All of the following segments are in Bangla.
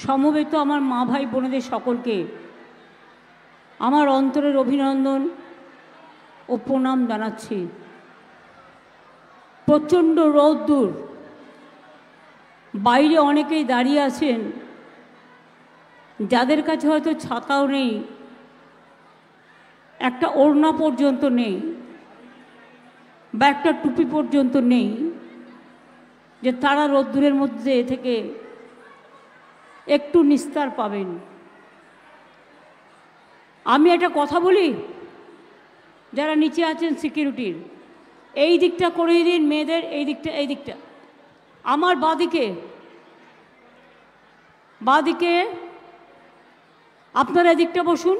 সমবেত আমার মা ভাই বোনেদের সকলকে আমার অন্তরের অভিনন্দন ও প্রণাম জানাচ্ছি। প্রচণ্ড রৌদ্র, বাইরে অনেকেই দাঁড়িয়ে আছেন যাদের কাছে হয়তো ছাতাও নেই, একটা ওড়না পর্যন্ত নেই বা একটা টুপি পর্যন্ত নেই, যে তারা রৌদ্রের মধ্যে থেকে একটু নিস্তার পাবেন। আমি একটা কথা বলি, যারা নিচে আছেন সিকিউরিটির, এই দিকটা করে দিন মেয়েদের, এই দিকটা আমার বাঁদিকে আপনারা এদিকটা বসুন।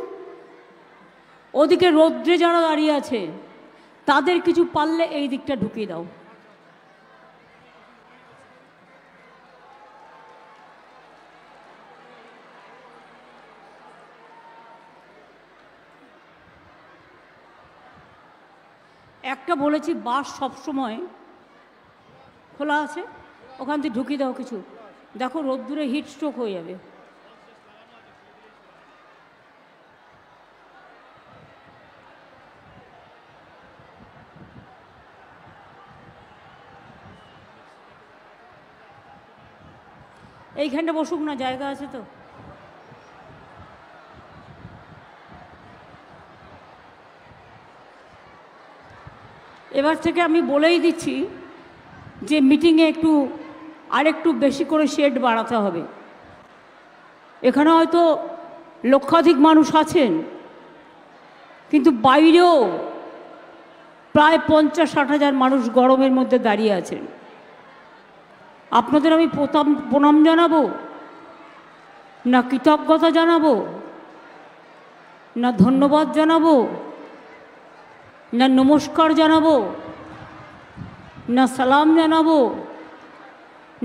ওদিকে রৌদ্রে যারা দাঁড়িয়ে আছে তাদের কিছু পারলে এই দিকটা ঢুকিয়ে দাও। একটা বলেছি বাস সবসময় খোলা আছে, ওখান থেকে ঢুকিয়ে দাও কিছু। দেখো রোদ্দুরে হিট স্ট্রোক হয়ে যাবে। এইখানটা বসুক না, জায়গা আছে তো। এবার থেকে আমি বলেই দিচ্ছি যে মিটিংয়ে আরেকটু বেশি করে শেড বাড়াতে হবে। এখানে হয়তো লক্ষাধিক মানুষ আছেন, কিন্তু বাইরেও প্রায় 50-60 হাজার মানুষ গরমের মধ্যে দাঁড়িয়ে আছেন। আপনাদের আমি প্রণাম জানাবো না কৃতজ্ঞতা জানাবো না ধন্যবাদ জানাবো না নমস্কার জানাবো না সালাম জানাবো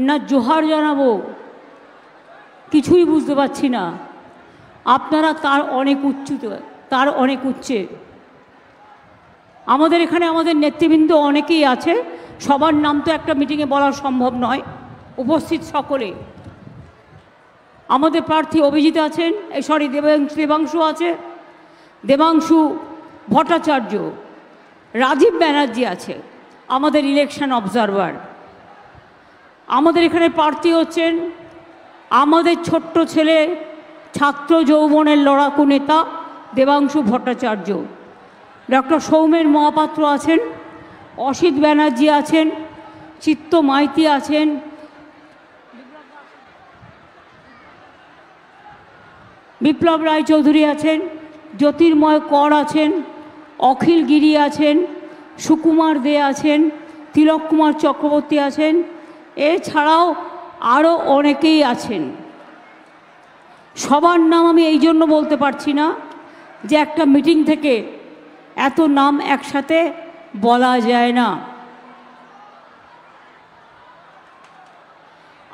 না জোহার জানাবো, কিছুই বুঝতে পারছি না। আপনারা তার অনেক উচ্চে। আমাদের এখানে আমাদের নেতৃবৃন্দ অনেকেই আছে, সবার নাম তো একটা মিটিংয়ে বলা সম্ভব নয়। উপস্থিত সকলে, আমাদের প্রার্থী অভিজিৎ আছেন, দেবাংশু আছে, দেবাংশু ভট্টাচার্য, রাজীব ব্যানার্জি আছে, আমাদের ইলেকশন অবজারভার। আমাদের এখানে প্রার্থী হচ্ছেন আমাদের ছোট্ট ছেলে, ছাত্র যৌবনের লড়াকু নেতা দেবাংশু ভট্টাচার্য। ডক্টর সৌমেন মহাপাত্র আছেন, অসিত ব্যানার্জি আছেন, চিত্ত মাইতি আছেন, বিপ্লব রায়চৌধুরী আছেন, জ্যোতির্ময় কর আছেন, অখিল গিরি আছেন, সুকুমার দে আছেন, তিলক কুমার চক্রবর্তী আছেন, এছাড়াও আরও অনেকেই আছেন। সবার নাম আমি এই জন্য বলতে পারছি না যে একটা মিটিং থেকে এত নাম একসাথে বলা যায় না।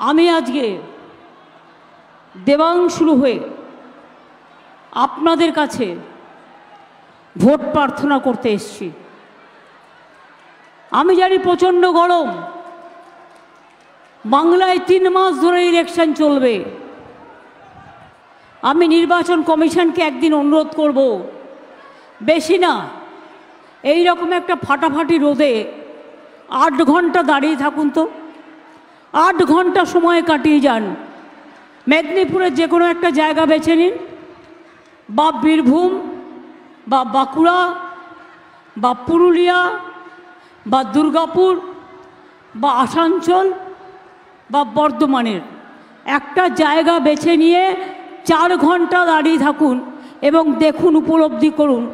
আমি আজকে দেবাংশুর হয়ে আপনাদের কাছে ভোট প্রার্থনা করতে এসেছি। আমি জানি প্রচণ্ড গরম, বাংলায় 3 মাস ধরে ইলেকশন চলবে। আমি নির্বাচন কমিশনকে একদিন অনুরোধ করব, বেশি না, এই রকম একটা ফাটাফাটি রোদে 8 ঘন্টা দাঁড়িয়ে থাকুন তো, 8 ঘন্টা সময় কাটিয়ে যান। মেদিনীপুরের যে কোনো একটা জায়গা বেছে নিন, বা বীরভূম বা বাঁকুড়া বা পুরুলিয়া বা দুর্গাপুর বা আসানসোল বা বর্ধমানের একটা জায়গা বেছে নিয়ে 4 ঘন্টা দাঁড়িয়ে থাকুন এবং দেখুন, উপলব্ধি করুন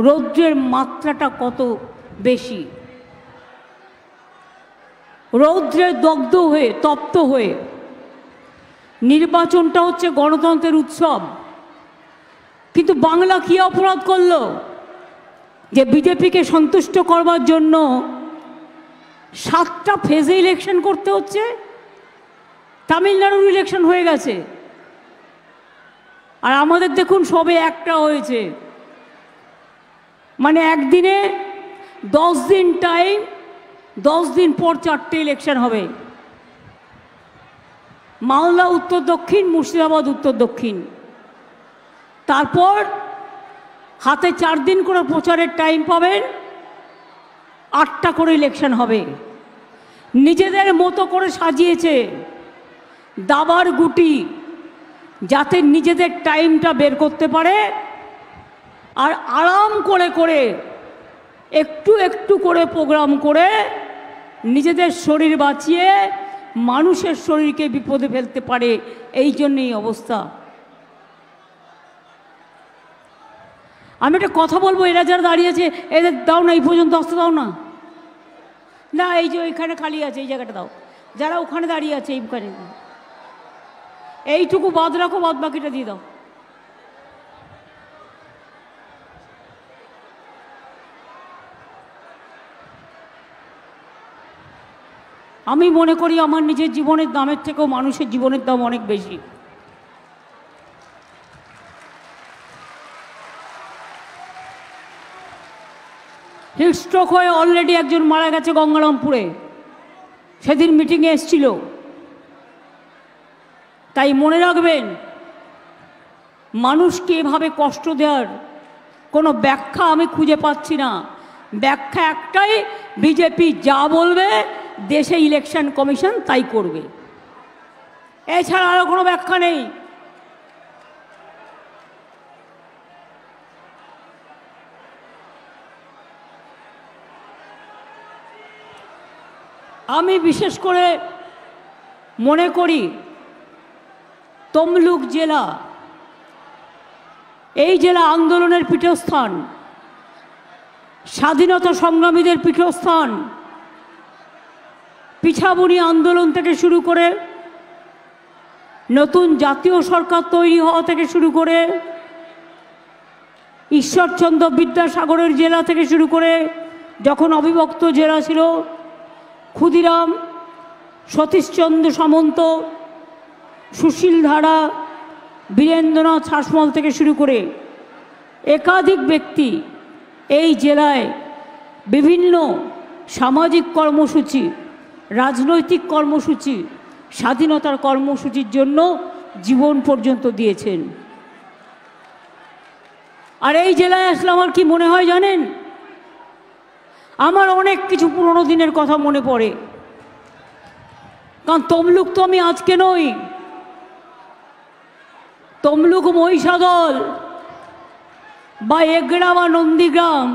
রৌদ্রের মাত্রাটা কত বেশি। রৌদ্রে দগ্ধ হয়ে, তপ্ত হয়ে, নির্বাচনটা হচ্ছে গণতন্ত্রের উৎসব, কিন্তু বাংলা কী অপরাধ করলো যে বিজেপিকে সন্তুষ্ট করবার জন্য 7টা ফেজে ইলেকশন করতে হচ্ছে? তামিলনাড়ুর ইলেকশন হয়ে গেছে, আর আমাদের দেখুন সবে একটা হয়েছে। মানে একদিনে 10 দিন টাইম, 10 দিন পর 4টে ইলেকশন হবে। মালদা উত্তর দক্ষিণ, মুর্শিদাবাদ উত্তর দক্ষিণ। তারপর হাতে 4 দিন করে প্রচারের টাইম পাবেন, 8টা করে ইলেকশন হবে। নিজেদের মতো করে সাজিয়েছে দাবার গুটি, যাতে নিজেদের টাইমটা বের করতে পারে আর আরাম করে করে একটু একটু করে প্রোগ্রাম করে নিজেদের শরীর বাঁচিয়ে মানুষের শরীরকে বিপদে ফেলতে পারে। এই জন্যই অবস্থা। আমি একটা কথা বলবো, এরা যারা দাঁড়িয়েছে এদের দাও না, এই পর্যন্ত আসতে দাও না। না, এই যে ওইখানে খালি আছে, এই জায়গাটা দাও। যারা ওখানে দাঁড়িয়ে আছে এইখানে, এইটুকু বাদ রাখো, বাদ বাকিটা দিয়ে দাও। আমি মনে করি আমার নিজের জীবনের দামের থেকেও মানুষের জীবনের দাম অনেক বেশি। হিটস্ট্রোক হয়ে অলরেডি একজন মারা গেছে গঙ্গারামপুরে, সেদিন মিটিংয়ে এসেছিল। তাই মনে রাখবেন, মানুষকে এভাবে কষ্ট দেওয়ার কোনো ব্যাখ্যা আমি খুঁজে পাচ্ছি না। ব্যাখ্যা একটাই, বিজেপি যা বলবে দেশে ইলেকশন কমিশন তাই করবে, এছাড়া আরও কোনো ব্যাখ্যা নেই। আমি বিশেষ করে মনে করি তমলুক জেলা, এই জেলা আন্দোলনের পীঠস্থান, স্বাধীনতা সংগ্রামীদের পীঠস্থান। পিছাবুনি আন্দোলন থেকে শুরু করে নতুন জাতীয় সরকার তৈরি হওয়া থেকে শুরু করে ঈশ্বরচন্দ্র বিদ্যাসাগরের জেলা থেকে শুরু করে যখন অবিভক্ত জেলা ছিল, ক্ষুদিরাম, সতীশচন্দ্র সামন্ত, সুশীল ধারা, বীরেন্দ্রনাথ শাসমল থেকে শুরু করে একাধিক ব্যক্তি এই জেলায় বিভিন্ন সামাজিক কর্মসূচি, রাজনৈতিক কর্মসূচি, স্বাধীনতার কর্মসূচির জন্য জীবন পর্যন্ত দিয়েছেন। আর এই জেলায় আসলে আমার কি মনে হয় জানেন, আমার অনেক কিছু পুরনো দিনের কথা মনে পড়ে। কারণ তমলুক তো আমি আজকে নই, তমলুক মহিষাদল বা এগড়া বা নন্দীগ্রাম,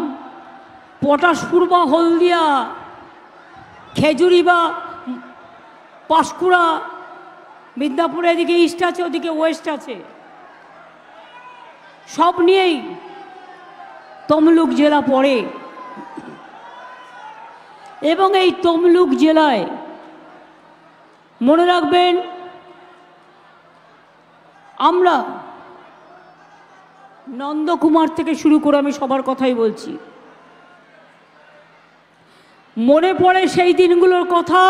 পটাশপুর বা হলদিয়া, খেজুরি বা পাঁশকুড়া, মিদনাপুরে এদিকে ইস্ট আছে, ওদিকে ওয়েস্ট আছে, সব নিয়েই তমলুক জেলা পড়ে। এবং এই তমলুক জেলায় মনে রাখবেন, আমরা নন্দকুমার থেকে শুরু করে আমি সবার কথাই বলছি, মনে পড়ে সেই দিনগুলোর কথা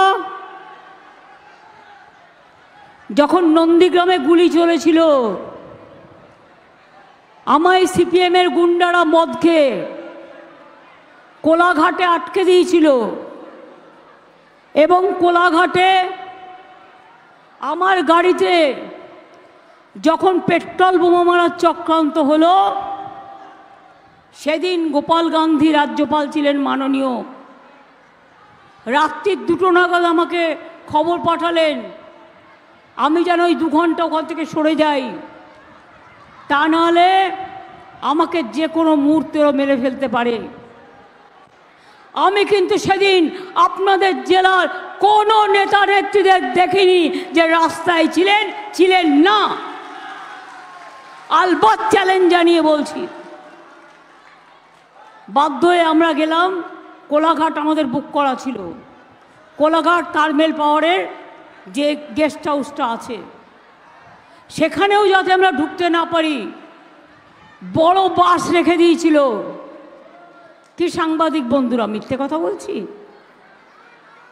যখন নন্দীগ্রামে গুলি চলেছিল। আমায় সিপিএমের গুন্ডারা মদ খেয়ে কোলাঘাটে আটকে দিয়েছিল এবং কোলাঘাটে আমার গাড়িতে যখন পেট্রোল বোমা মারার চক্রান্ত হলো, সেদিন গোপাল গান্ধী রাজ্যপাল ছিলেন মাননীয়, রাত্রির 2টো নাগাদ আমাকে খবর পাঠালেন আমি যেন ওই 2 ঘন্টা ওখান থেকে সরে যাই, তা নাহলে আমাকে যে কোনো মুহূর্তেও মেরে ফেলতে পারে। আমি কিন্তু সেদিন আপনাদের জেলার কোনো নেতা নেত্রীদের দেখিনি যে রাস্তায় ছিলেন না। আলবৎ চ্যালেঞ্জ জানিয়ে বলছি, বাধ্য হয়ে আমরা গেলাম। কোলাঘাট আমাদের বুক করা ছিল, কোলাঘাট থার্মেল পাওয়ারের যে গেস্ট হাউসটা আছে সেখানেও যাতে আমরা ঢুকতে না পারি বড় বাস রেখে দিয়েছিল। কি সাংবাদিক বন্ধুরা, মিথ্যে কথা বলছি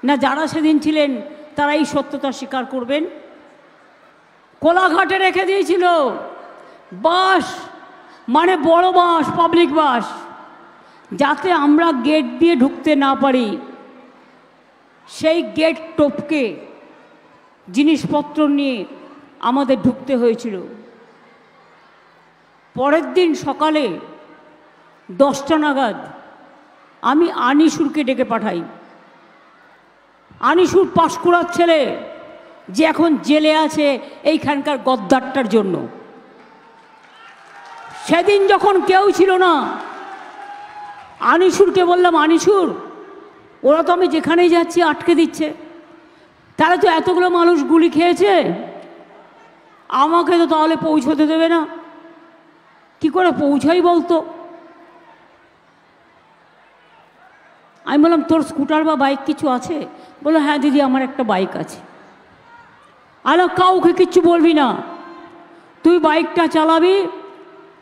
না? যারা সেদিন ছিলেন তারা এই সত্যতা স্বীকার করবেন। কোলাঘাটে রেখে দিয়েছিল বাস, মানে বড় বাস, পাবলিক বাস, যাতে আমরা গেট দিয়ে ঢুকতে না পারি। সেই গেট টপকে জিনিসপত্র নিয়ে আমাদের ঢুকতে হয়েছিল। পরের দিন সকালে 10টা নাগাদ আমি আনিসুরকে ডেকে পাঠাই। আনিসুর পাঁশকুড়ার ছেলে, যে এখন জেলে আছে এইখানকার গদ্দারটার জন্য। সেদিন যখন কেউ ছিল না, আনিসুরকে বললাম, আনিসুর, ওরা তো আমি যেখানেই যাচ্ছি আটকে দিচ্ছে, তারা তো এতগুলো মানুষ গুলি খেয়েছে, আমাকে তো তাহলে পৌঁছতে দেবে না, কি করে পৌঁছাই বলতো? আমি বললাম, তোর স্কুটার বা বাইক কিছু আছে? বললো, হ্যাঁ দিদি, আমার একটা বাইক আছে। আরে কাউকে কিচ্ছু বলবি না, তুই বাইকটা চালাবি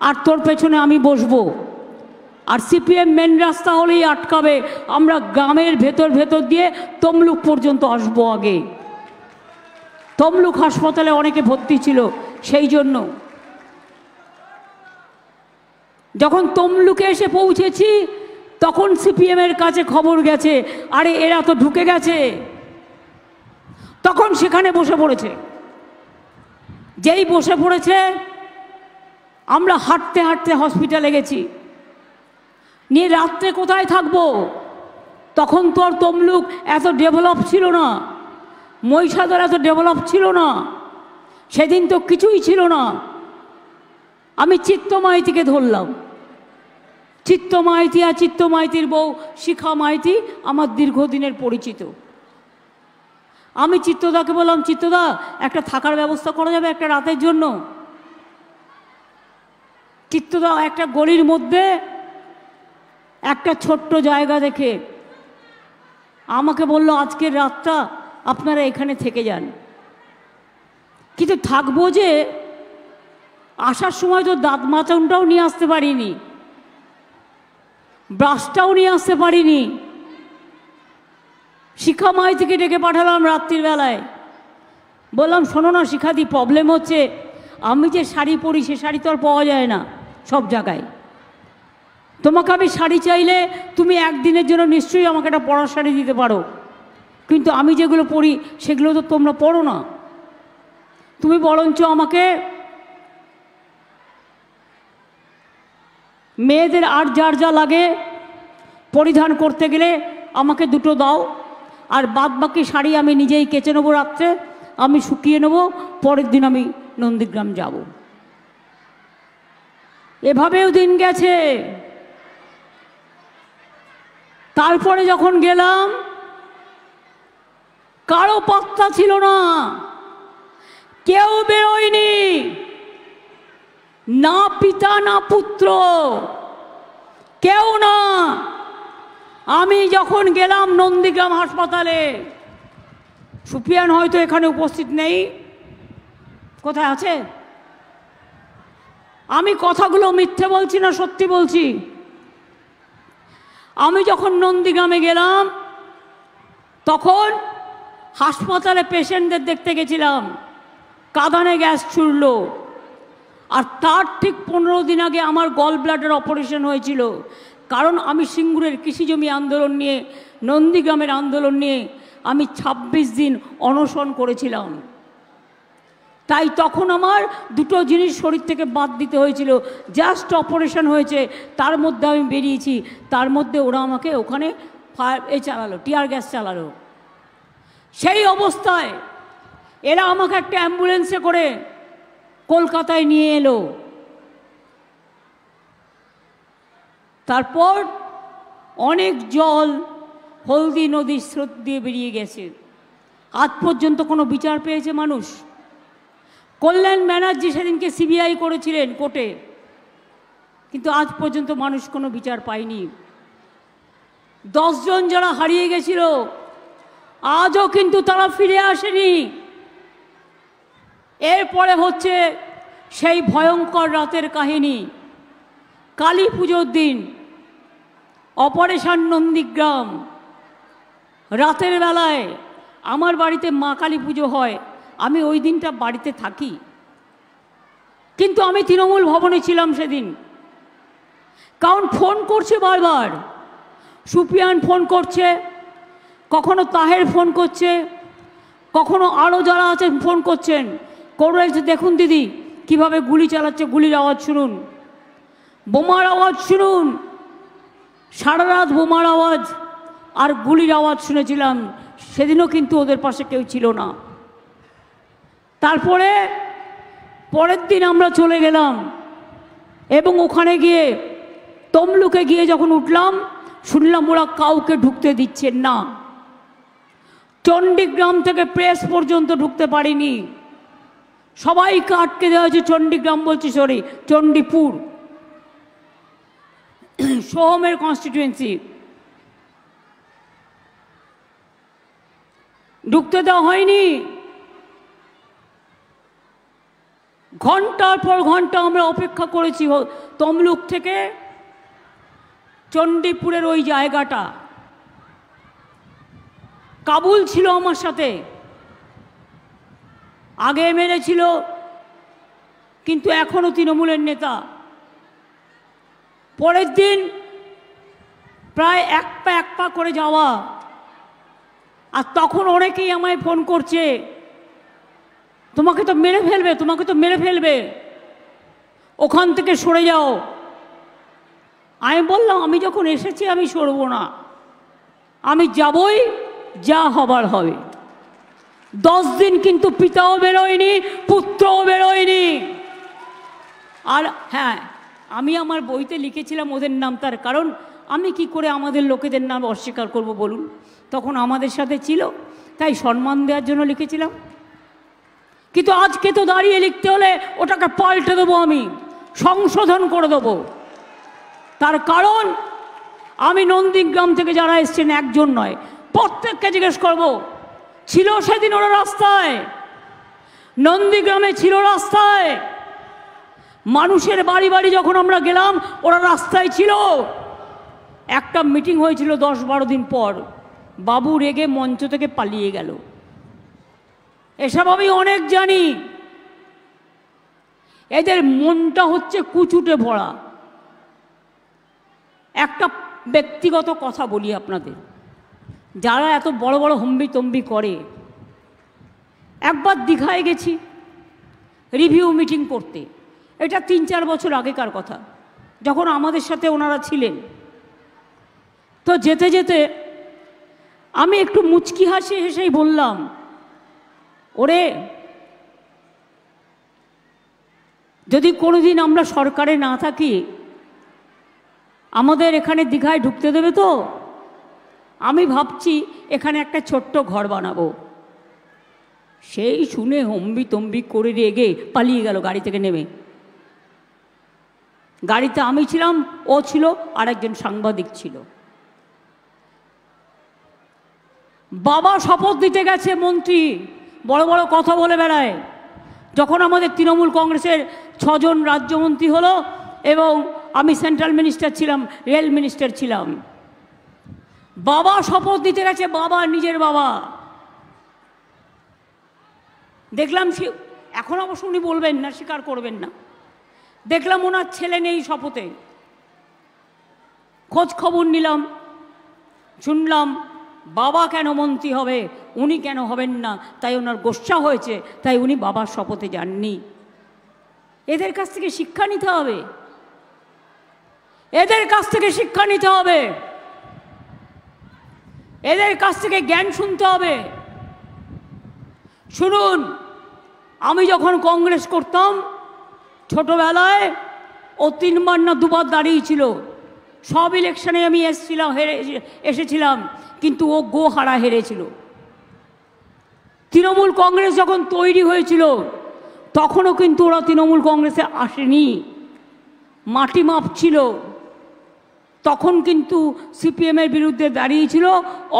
আর তোর পেছনে আমি বসবো, আর সিপিএম মেন রাস্তা হলেই আটকাবে, আমরা গ্রামের ভেতর ভেতর দিয়ে তমলুক পর্যন্ত আসবো। আগে তমলুক হাসপাতালে অনেকে ভর্তি ছিল, সেই জন্য যখন তমলুকে এসে পৌঁছেছি তখন সিপিএমের কাছে খবর গেছে, আরে এরা তো ঢুকে গেছে। তখন সেখানে বসে পড়েছে। যেই বসে পড়েছে, আমরা হাঁটতে হাঁটতে হসপিটালে গেছি। নিয়ে রাত্রে কোথায় থাকবো? তখন তো আর তমলুক এত ডেভেলপ ছিল না, মহিষাদল এত ডেভেলপ ছিল না, সেদিন তো কিছুই ছিল না। আমি চিত্ত মাইতিকে ধরলাম। চিত্ত মাইতি আর চিত্ত মাইতির বউ শিখা মাইতি আমার দীর্ঘদিনের পরিচিত। আমি চিত্তদাকে বললাম, চিত্তদা, একটা থাকার ব্যবস্থা করা যাবে একটা রাতের জন্য? চিত্তদা একটা গলির মধ্যে একটা ছোট্ট জায়গা দেখে আমাকে বলল, আজকের রাতটা আপনারা এখানে থেকে যান। কিন্তু থাকবো যে, আসার সময় তো দাঁত মাচনটাও নিয়ে আসতে পারিনি, ব্রাশটাও নিয়ে আসতে পারিনি। শিখা মাইতিকে ডেকে পাঠালাম রাত্রির বেলায়। বললাম, শোনো না শিখাদি, প্রবলেম হচ্ছে, আমি যে শাড়ি পরি সে শাড়ি তো আর পাওয়া যায় না সব জায়গায়। তোমাকে আমি শাড়ি চাইলে তুমি একদিনের জন্য নিশ্চয়ই আমাকে একটা পরার শাড়ি দিতে পারো, কিন্তু আমি যেগুলো পরি সেগুলো তো তোমরা পরো না। তুমি বরঞ্চ আমাকে মেয়েদের আর যার যা লাগে পরিধান করতে গেলে আমাকে দুটো দাও, আর বাদ বাকি শাড়ি আমি নিজেই কেচে নেবো, রাত্রে আমি শুকিয়ে নেবো, পরের দিন আমি নন্দীগ্রাম যাব। এভাবেও দিন গেছে। তারপরে যখন গেলাম, কারো পাত্তা ছিল না, কেউ বেরোয়নি, না পিতা না পুত্র, কেউ না। আমি যখন গেলাম নন্দীগ্রাম হাসপাতালে, সুফিয়ান হয়তো এখানে উপস্থিত নেই, কোথায় আছে? আমি কথাগুলো মিথ্যে বলছি না সত্যি বলছি। আমি যখন নন্দীগ্রামে গেলাম তখন হাসপাতালে পেশেন্টদের দেখতে গেছিলাম, কাঁদানে গ্যাস ছুড়ল। আর তার ঠিক 15 দিন আগে আমার গল ব্লাডার অপারেশন হয়েছিল, কারণ আমি সিঙ্গুরের কৃষিজমি আন্দোলন নিয়ে, নন্দীগ্রামের আন্দোলন নিয়ে আমি 26 দিন অনশন করেছিলাম। তাই তখন আমার দুটো জিনিস শরীর থেকে বাদ দিতে হয়েছিল। জাস্ট অপারেশন হয়েছে, তার মধ্যে আমি বেরিয়েছি, তার মধ্যে ওরা আমাকে ওখানে চালালো, টিয়ার গ্যাস চালালো। সেই অবস্থায় এরা আমাকে একটা অ্যাম্বুলেন্সে করে কলকাতায় নিয়ে এলো। তারপর অনেক জল হলদি নদীর স্রোত দিয়ে বেরিয়ে গেছে। আজ পর্যন্ত কোনো বিচার পেয়েছে মানুষ? কল্যাণ ব্যানার্জি সেদিনকে সিবিআই করেছিলেন কোর্টে, কিন্তু আজ পর্যন্ত মানুষ কোনো বিচার পায়নি। 10 জন যারা হারিয়ে গেছিল আজও কিন্তু তারা ফিরে আসেনি। এরপরে হচ্ছে সেই ভয়ঙ্কর রাতের কাহিনী। কালী পুজোর দিন অপারেশন নন্দীগ্রাম, রাতের বেলায় আমার বাড়িতে মা কালী পুজো হয়, আমি ওই দিনটা বাড়িতে থাকি, কিন্তু আমি তৃণমূল ভবনে ছিলাম সেদিন। কারণ ফোন করছে বারবার, সুফিয়ান ফোন করছে, কখনো তাহের ফোন করছে, কখনো আরও যারা আছেন ফোন করছেন, করে দেখুন দিদি কিভাবে গুলি চালাচ্ছে, গুলির আওয়াজ শুনুন, বোমার আওয়াজ শুনুন, সারা রাত বোমার আওয়াজ আর গুলির আওয়াজ শুনেছিলাম। সেদিনও কিন্তু ওদের পাশে কেউ ছিল না। তারপরে পরের দিন আমরা চলে গেলাম এবং ওখানে গিয়ে তমলুকে গিয়ে যখন উঠলাম শুনলাম ওরা কাউকে ঢুকতে দিচ্ছেন না। চণ্ডীগ্রাম থেকে প্রেস পর্যন্ত ঢুকতে পারিনি, সবাইকে আটকে দেওয়া হয়েছে। চণ্ডীগ্রাম বলছি, সরি, চণ্ডীপুর, সোহমের কনস্টিটিউয়েন্সি, ঢুকতে দেওয়া হয়নি। ঘন্টার পর ঘন্টা আমরা অপেক্ষা করেছি। তমলুক থেকে চণ্ডীপুরের ওই জায়গাটা, কাবুল ছিল আমার সাথে, আগে এমএলএ ছিল কিন্তু এখনও তৃণমূলের নেতা। পরের দিন প্রায় এক পা করে যাওয়া, আর তখন অনেকেই আমায় ফোন করছে, তোমাকে তো মেরে ফেলবে, তোমাকে তো মেরে ফেলবে, ওখান থেকে সরে যাও। আমি বললাম আমি যখন এসেছি আমি সরব না, আমি যাবই, যা হবার হবে। 10 দিন কিন্তু পিতাও বেরোয়নি, পুত্রও বেরোয়নি। আর হ্যাঁ, আমি আমার বইতে লিখেছিলাম ওদের নাম, তার কারণ আমি কি করে আমাদের লোকেদের নাম অস্বীকার করব বলুন, তখন আমাদের সাথে ছিল, তাই সম্মান দেওয়ার জন্য লিখেছিলাম। কিন্তু আজকে তো দাঁড়িয়ে লিখতে হলে ওটাকে পাল্টে দেবো, আমি সংশোধন করে দেবো। তার কারণ আমি নন্দীগ্রাম থেকে যারা এসছেন একজন নয়, প্রত্যেককে জিজ্ঞেস করবো, ছিল সেদিন ওরা রাস্তায়, নন্দীগ্রামে ছিল রাস্তায়, মানুষের বাড়ি বাড়ি যখন আমরা গেলাম ওরা রাস্তায় ছিল। একটা মিটিং হয়েছিল 10-12 দিন পর, বাবু রেগে মঞ্চ থেকে পালিয়ে গেল। এসব আমি অনেক জানি। এদের মনটা হচ্ছে কুচুটে ভরা। একটা ব্যক্তিগত কথা বলি আপনাদের, যারা এত বড় বড় হম্বি তম্বি করে, একবার দীঘায় গেছি রিভিউ মিটিং করতে, এটা 3-4 বছর আগেকার কথা, যখন আমাদের সাথে ওনারা ছিলেন। তো যেতে যেতে আমি একটু মুচকি হেসেই বললাম, ওরে যদি কোনোদিন আমরা সরকারে না থাকি আমাদের এখানে দীঘায় ঢুকতে দেবে তো? আমি ভাবছি এখানে একটা ছোট্ট ঘর বানাবো। সেই শুনে হম্বি তম্বি করে রেগে পালিয়ে গেল গাড়ি থেকে নেমে। গাড়িতে আমি ছিলাম, ও ছিল, আর একজন সাংবাদিক ছিল। বাবা শপথ দিতে গেছে মন্ত্রী, বড় বড় কথা বলে বেড়ায়। যখন আমাদের তৃণমূল কংগ্রেসের 6 জন রাজ্যমন্ত্রী হলো এবং আমি সেন্ট্রাল মিনিস্টার ছিলাম, রেল মিনিস্টার ছিলাম, বাবা শপথ দিতে গেছে, বাবা, নিজের বাবা। দেখলাম, এখন অবশ্য উনি বলবেন না, স্বীকার করবেন না, দেখলাম ওনার ছেলে নেই শপথে। খোঁজ খবর নিলাম, শুনলাম বাবা কেন মন্ত্রী হবে, উনি কেন হবেন না, তাই ওনার গোস্বা হয়েছে, তাই উনি বাবার শপথে যাননি। এদের কাছ থেকে শিক্ষা নিতে হবে, এদের কাছ থেকে শিক্ষা নিতে হবে, এদের কাছ থেকে জ্ঞান শুনতে হবে। শুনুন, আমি যখন কংগ্রেস করতাম ছোটবেলায়, ও 3বার না 2বার দাঁড়িয়েছিল, সব ইলেকশনে আমি এসেছিলাম, কিন্তু ও গোহারা হেরেছিল। তৃণমূল কংগ্রেস যখন তৈরি হয়েছিল তখনও কিন্তু ওরা তৃণমূল কংগ্রেসে আসেনি, মাটি মাপছিল। তখন কিন্তু সিপিএমের বিরুদ্ধে দাঁড়িয়েছিল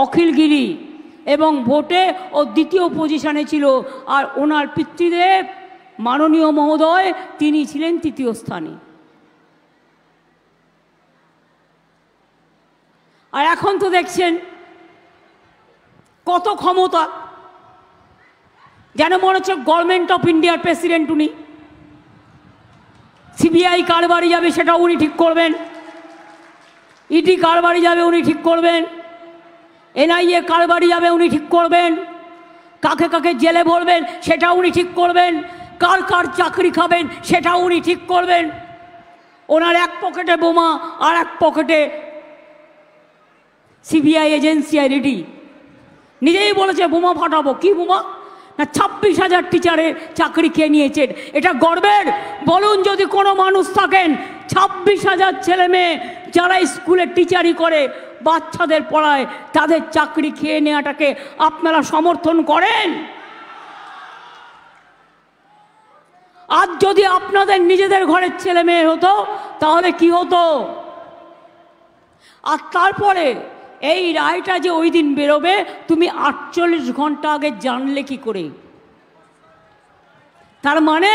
অখিলগিরি এবং ভোটে ও 2য় পজিশনে ছিল, আর ওনার পিতৃদেব মাননীয় মহোদয় তিনি ছিলেন 3য় স্থানে। আর এখন তো দেখছেন কত ক্ষমতা, যেন মনে হচ্ছে গভর্নমেন্ট অফ ইন্ডিয়ার প্রেসিডেন্ট উনি। সিবিআই কার বাড়ি যাবে সেটা উনি ঠিক করবেন, ইডি কার বাড়ি যাবে উনি ঠিক করবেন, এনআইএ কার বাড়ি যাবে উনি ঠিক করবেন, কাকে কাকে জেলে ভরবেন সেটাও উনি ঠিক করবেন, কার কার চাকরি খাবেন সেটাও উনি ঠিক করবেন। ওনার এক পকেটে বোমা আর এক পকেটে সিবিআই এজেন্সি রেডি। নিজেই বলেছে বোমা ফাটাবো। কি বোমা? না 26,000 টিচারের চাকরি খেয়ে নিয়েছেন। এটা গর্বের? বলুন যদি কোনো মানুষ থাকেন 26,000 ছেলে মেয়ে যারা স্কুলে টিচারি করে, বাচ্চাদের পড়ায়, তাদের চাকরি খেয়ে নেওয়াটাকে আপনারা সমর্থন করেন? আজ যদি আপনাদের নিজেদের ঘরের ছেলে মেয়ে হতো তাহলে কি হতো? আর তারপরে এই রায়টা যে ওই দিন বেরোবে তুমি 48 ঘন্টা আগে জানলে কি করে? তার মানে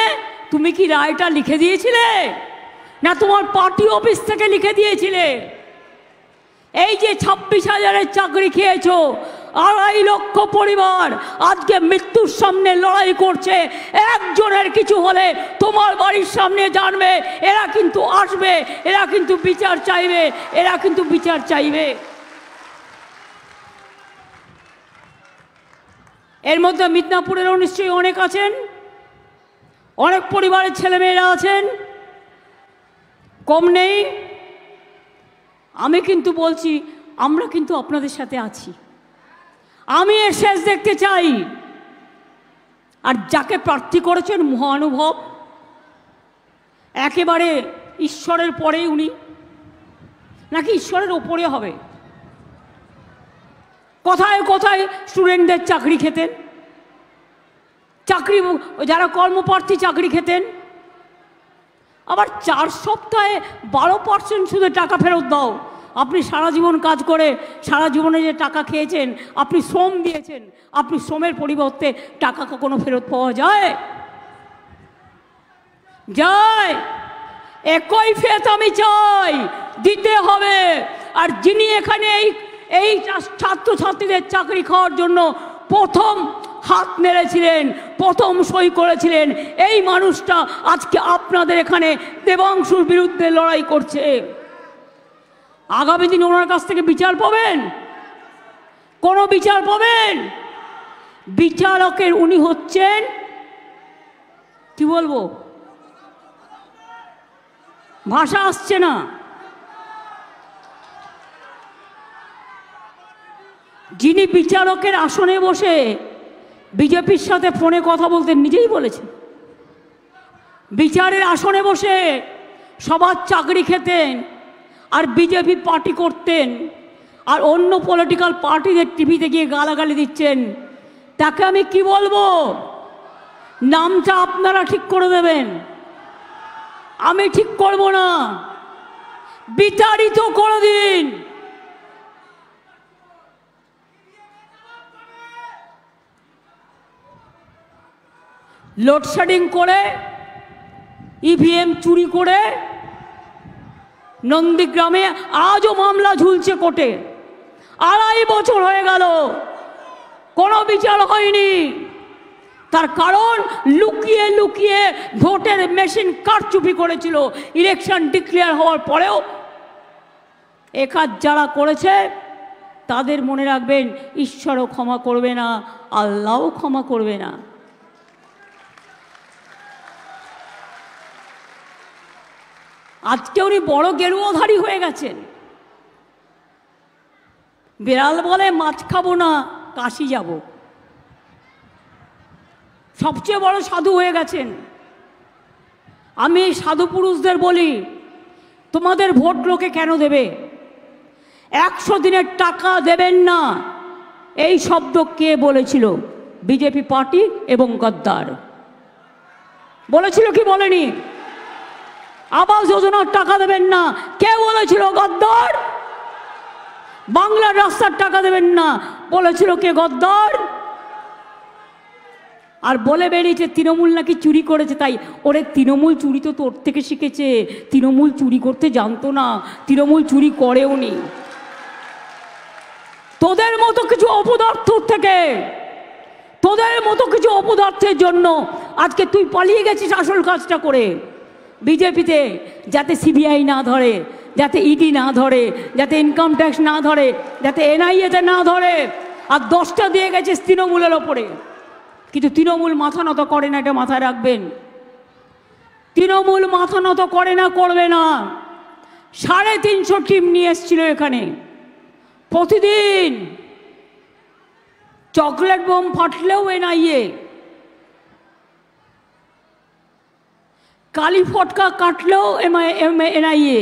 তুমি কি রায়টা লিখে দিয়েছিলে, না তোমার পার্টি অফিস থেকে লিখে দিয়েছিলে? এই যে 26,000-এর চাকরি খেয়েছো, 2.5 লক্ষ পরিবার আজকে মৃত্যুর সামনে লড়াই করছে। একজনের কিছু হলে তোমার বাড়ির সামনে জানবে, এরা কিন্তু আসবে, এরা কিন্তু বিচার চাইবে, এরা কিন্তু বিচার চাইবে। এর মধ্যে মিদনাপুরেরও নিশ্চয়ই অনেক আছেন, অনেক পরিবারের ছেলেমেয়েরা আছেন, কম নেই। আমি কিন্তু বলছি আমরা কিন্তু আপনাদের সাথে আছি। আমি এর শেষ দেখতে চাই। আর যাকে প্রার্থী করেছেন মহানুভব, একেবারে ঈশ্বরের পরেই উনি, নাকি ঈশ্বরের ওপরে হবে? কোথায় কোথায় স্টুডেন্টদের চাকরি খেতেন, চাকরি যারা কর্মপ্রার্থী চাকরি খেতেন। আবার 4 সপ্তাহে 12% শুধু টাকা ফেরত দাও। আপনি সারা জীবন কাজ করে সারা জীবনে যে টাকা খেয়েছেন, আপনি শ্রম দিয়েছেন, আপনি শ্রমের পরিবর্তে টাকা কখনো ফেরত পাওয়া যায়? যায়। একই ফেত আমি চাই, দিতে হবে। আর যিনি এখানে এই ছাত্রছাত্রীদের চাকরি খাওয়ার জন্য প্রথম হাত নেড়েছিলেন, প্রথম সই করেছিলেন, এই মানুষটা আজকে আপনাদের এখানে দেবাংশুর বিরুদ্ধে লড়াই করছে। আগামী দিন ওনার কাছ থেকে বিচার পাবেন? কোনো বিচার পাবেন? বিচারকের উনি হচ্ছেন, কি বলবো, ভাষা আসছে না, যিনি বিচারকের আসনে বসে বিজেপির সাথে ফোনে কথা বলতেন, নিজেই বলেছেন। বিচারের আসনে বসে সবার চাকরি খেতেন আর বিজেপি পার্টি করতেন, আর অন্য পলিটিক্যাল পার্টিদের টিভিতে গিয়ে গালাগালি দিচ্ছেন। তাকে আমি কি বলবো? নামটা আপনারা ঠিক করে দেবেন, আমি ঠিক করব না। বিতাড়িত করে দিন। লোডশেডিং করে, ইভিএম চুরি করে নন্দীগ্রামে আজও মামলা ঝুলছে কোর্টে। 2.5 বছর হয়ে গেল, কোনো বিচার হয়নি। তার কারণ লুকিয়ে লুকিয়ে ভোটের মেশিন কারচুপি করেছিল। ইলেকশন ডিক্লেয়ার হওয়ার পরেও এ কাজ যারা করেছে তাদের মনে রাখবেন, ঈশ্বরও ক্ষমা করবে না, আল্লাহও ক্ষমা করবে না। আজকে উনি বড় গেরুয়াধারী হয়ে গেছেন। বিড়াল বলে মাছ খাবো না, কাশি যাব। সবচেয়ে বড় সাধু হয়ে গেছেন। আমি সাধু পুরুষদের বলি, তোমাদের ভোট লোকে কেন দেবে? 100 দিনের টাকা দেবেন না, এই শব্দ কে বলেছিল? বিজেপি পার্টি এবং গদ্দার বলেছিল কি বলেনি? আবাস যোজনার টাকা দেবেন না, কে বলেছিল? গদ্দার। বাংলার রাস্তার টাকা দেবেন না, বলেছিল কে? গদ্দার। আর বলে বেরিয়েছে তৃণমূল নাকি চুরি করেছে। তাই ওরে তৃণমূল চুরি তো তোর থেকে শিখেছে, তৃণমূল চুরি করতে জানতো না, তৃণমূল চুরি করেও নি। তোদের মতো কিছু অপদার্থ থেকে, তোদের মতো কিছু অপদার্থের জন্য আজকে তুই পালিয়ে গেছিস আসল কাজটা করে। বিজেপিতে যাতে সিবিআই না ধরে, যাতে ইডি না ধরে, যাতে ইনকাম ট্যাক্স না ধরে, যাতে এনআইএতে না ধরে, আর 10টা দিয়ে গেছিস তৃণমূলের ওপরে। কিন্তু তৃণমূল মাথা নত করে না, এটা মাথায় রাখবেন। তৃণমূল মাথা নত করে না, করবে না। 350 টিম নিয়ে এসেছিল এখানে। প্রতিদিন চকলেট বোম ফাটলেও এনআইএ, কালী ফটকা কাটলেও এনআইএ,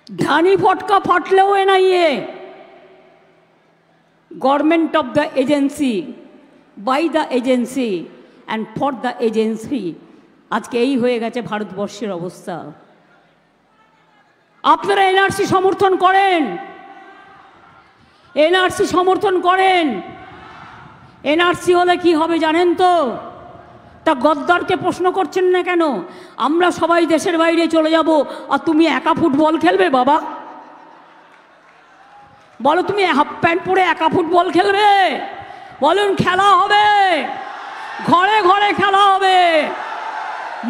ধানি ফটকা ফাটলেও NIA. Government of the agency, by the agency and for the agency. আজকে এই হয়ে গেছে ভারতবর্ষের অবস্থা। আপনারা এনআরসি সমর্থন করেন, এনআরসি সমর্থন করেন। এনআরসি হলে কি হবে জানেন তো? তা গদ্দারকে প্রশ্ন করছেন না কেন? আমরা সবাই দেশের বাইরে চলে যাব, আর তুমি একা ফুটবল খেলবে? বাবা বলো, তুমি হাফ প্যান্ট পরে একা ফুটবল খেলবে? বলুন, খেলা হবে, ঘরে ঘরে খেলা হবে,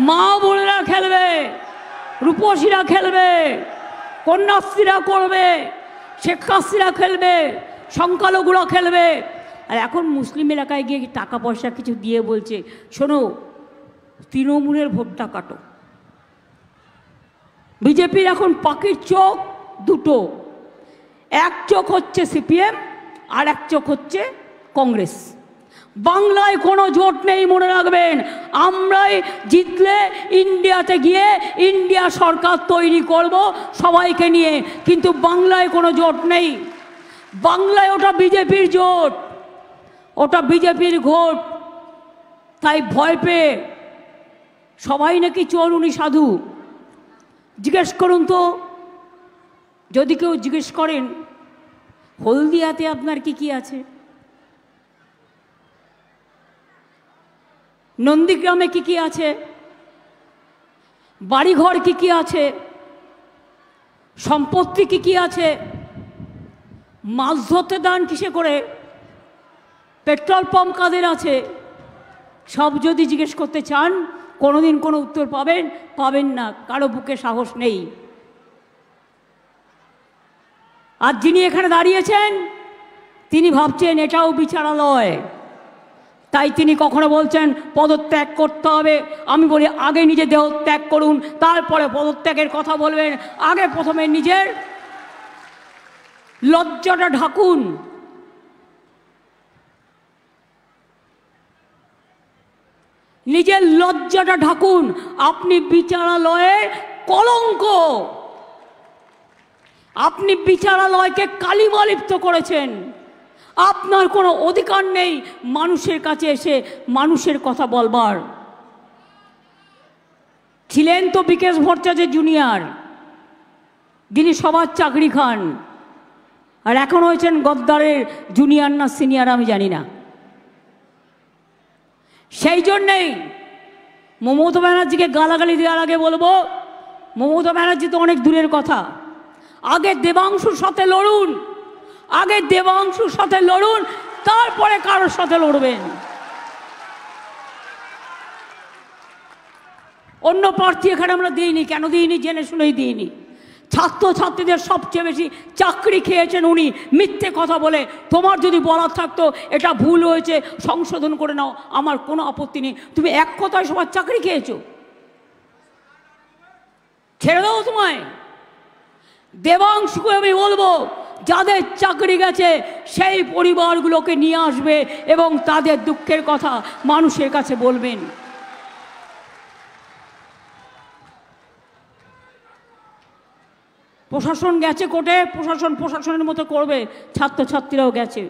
মা বোনেরা খেলবে, রূপসীরা খেলবে, কন্যাশ্রীরা করবে, শিক্ষাশ্রীরা খেলবে, সংখ্যালঘুরা খেলবে। আর এখন মুসলিম এলাকায় গিয়ে টাকা পয়সা কিছু দিয়ে বলছে, শোনো তৃণমূলের ভোটটা কাটো। বিজেপির এখন পাখির চোখ দুটো, এক চোখ হচ্ছে সিপিএম আর এক চোখ হচ্ছে কংগ্রেস। বাংলায় কোনো জোট নেই, মনে রাখবেন। আমরাই জিতলে ইন্ডিয়াতে গিয়ে ইন্ডিয়া সরকার তৈরি করব সবাইকে নিয়ে, কিন্তু বাংলায় কোনো জোট নেই। বাংলায় ওটা বিজেপির জোট, ওটা বিজেপির ভোট। তাই ভয় পেয়ে সবাই নাকি চোর, উনি সাধু। জিজ্ঞেস করুন তো, যদি কেউ জিজ্ঞেস করেন হলদিয়াতে আপনার কি কি আছে, নন্দীগ্রামে কি কি আছে, বাড়িঘর কি কি আছে, সম্পত্তি কি কি আছে, মাছ ধরতে দান কিসে করে, পেট্রোল পাম্প কাদের আছে, সব যদি জিজ্ঞেস করতে চান কোনোদিন কোনো উত্তর পাবেন? পাবেন না, কারো বুকে সাহস নেই। আর যিনি এখানে দাঁড়িয়েছেন তিনি ভাবছেন এটাও বিচারালয়, তাই তিনি কখনো বলছেন পদত্যাগ করতে হবে। আমি বলি আগে নিজে দেহ ত্যাগ করুন, তারপরে পদত্যাগের কথা বলবেন। আগে প্রথমে নিজের লজ্জাটা ঢাকুন। নিজের লজ্জাটা ঢাকুন। আপনি বিচারালয়ের কলঙ্ক, আপনি বিচারালয়কে কালিমা লিপ্ত করেছেন। আপনার কোনো অধিকার নেই মানুষের কাছে এসে মানুষের কথা বলবার। ছিলেন তো বিকেশ ভট্টাচার্য জুনিয়র, যিনি সবার চাকরি খান, আর এখন হয়েছেন গদ্দারের জুনিয়র না সিনিয়র আমি জানি না। সেই জন্যেই মমতা ব্যানার্জিকে গালাগালি দেওয়ার আগে বলবো, মমতা ব্যানার্জি তো অনেক দূরের কথা, আগে দেবাংশুর সাথে লড়ুন, আগে দেবাংশুর সাথে লড়ুন, তারপরে কারোর সাথে লড়বেন। অন্য প্রার্থী এখানে আমরা দিইনি। কেন দিইনি? জেনে শুনেই দিইনি। ছাত্রছাত্রীদের সবচেয়ে বেশি চাকরি খেয়েছেন উনি মিথ্যে কথা বলে। তোমার যদি বলার থাকতো এটা ভুল হয়েছে সংশোধন করে নাও, আমার কোনো আপত্তি নেই। তুমি এক কথায় সবার চাকরি খেয়েছো, ছেড়ে দাও তোমায়। দেবাংশুকে আমি বলবো, যাদের চাকরি গেছে সেই পরিবারগুলোকে নিয়ে আসবে এবং তাদের দুঃখের কথা মানুষের কাছে বলবেন। প্রশাসন গেছে কোর্টে, প্রশাসন প্রশাসনের মতো করবে, ছাত্রছাত্রীরাও গেছে।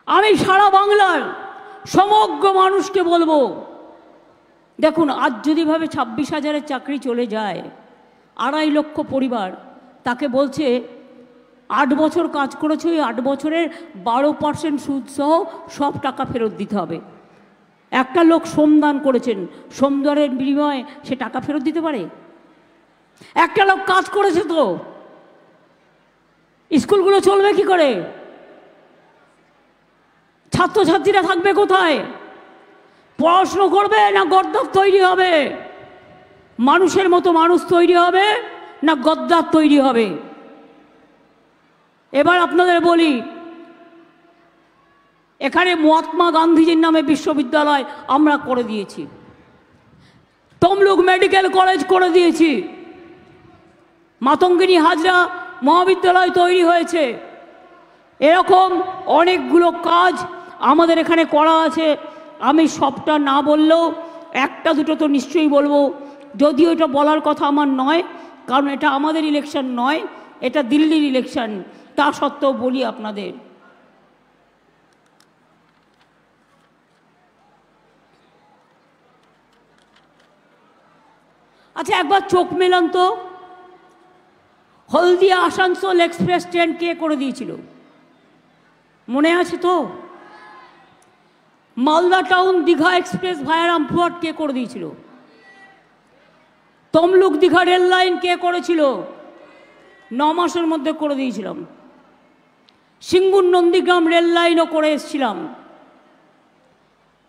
আমি সারা বাংলার সমগ্র মানুষকে বলবো, দেখুন আজ যদি ভাবে 26,000-এর চাকরি চলে যায়, 2.5 লক্ষ পরিবার, তাকে বলছে 8 বছর কাজ করেছে, ওই 8 বছরের 12% সুদ সহ সব টাকা ফেরত দিতে হবে। একটা লোক শ্রমদান করেছেন, শ্রমদানের বিনিময়ে সে টাকা ফেরত দিতে পারে? একটা লোক কাজ করেছে তো, স্কুলগুলো চলবে কি করে? ছাত্রছাত্রীরা থাকবে কোথায়? পড়াশুনো করবে না গদ্দার তৈরি হবে? মানুষের মতো মানুষ তৈরি হবে না গদ্দার তৈরি হবে? এবার আপনাদের বলি, এখানে মহাত্মা গান্ধীজির নামে বিশ্ববিদ্যালয় আমরা করে দিয়েছি, তমলুক মেডিকেল কলেজ করে দিয়েছি, মাতঙ্গিনী হাজরা মহাবিদ্যালয় তৈরি হয়েছে। এরকম অনেকগুলো কাজ আমাদের এখানে করা আছে। আমি সবটা না বললেও একটা দুটো তো নিশ্চয়ই বলবো, যদিও এটা বলার কথা আমার নয়, কারণ এটা আমাদের ইলেকশন নয়, এটা দিল্লির ইলেকশন। তা সত্ত্বেও বলি আপনাদের, আচ্ছা একবার চোখ মেলান তো, হলদিয়া আসানসোল এক্সপ্রেস ট্রেন কে করে দিয়েছিল মনে আছে তো? Malda town Digha express via Rampurhat কে করে দিয়েছিল? তমলুক দীঘা রেল লাইন কে করেছিল? 9 মাসের মধ্যে করে দিয়েছিলাম। সিঙ্গুর নন্দীগ্রাম রেল লাইনও করে এসেছিলাম।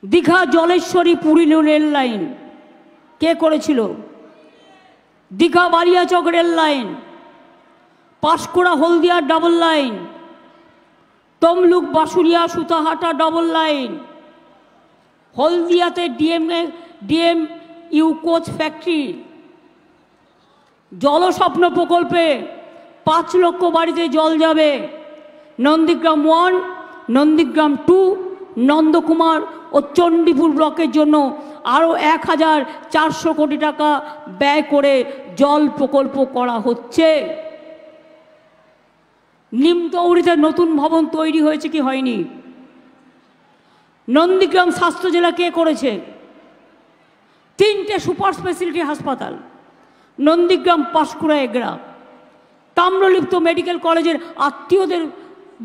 দীঘা জলেশ্বরী পুরী রেল লাইন কে করেছিল? Digha Baliachak rail line, Panskura Haldia double line, Tamluk Basuria Sutahata double line, হলদিয়াতে DM U coach factory, Jalswapna প্রকল্পে 5 লক্ষ বাড়িতে জল যাবে। নন্দীগ্রাম 1, নন্দীগ্রাম 2, নন্দকুমার ও চণ্ডীপুর ব্লকের জন্য আরও 1400 কোটি টাকা ব্যয় করে জল প্রকল্প করা হচ্ছে। নিমতৌড়িতে নতুন ভবন তৈরি হয়েছে কি হয়নি? নন্দীগ্রাম স্বাস্থ্য জেলা কে করেছে? 3টে সুপার স্পেশালিটি হাসপাতাল, নন্দীগ্রাম, পাঁশকুড়া, এগরা। তাম্রলিপ্ত মেডিকেল কলেজের আত্মীয়দের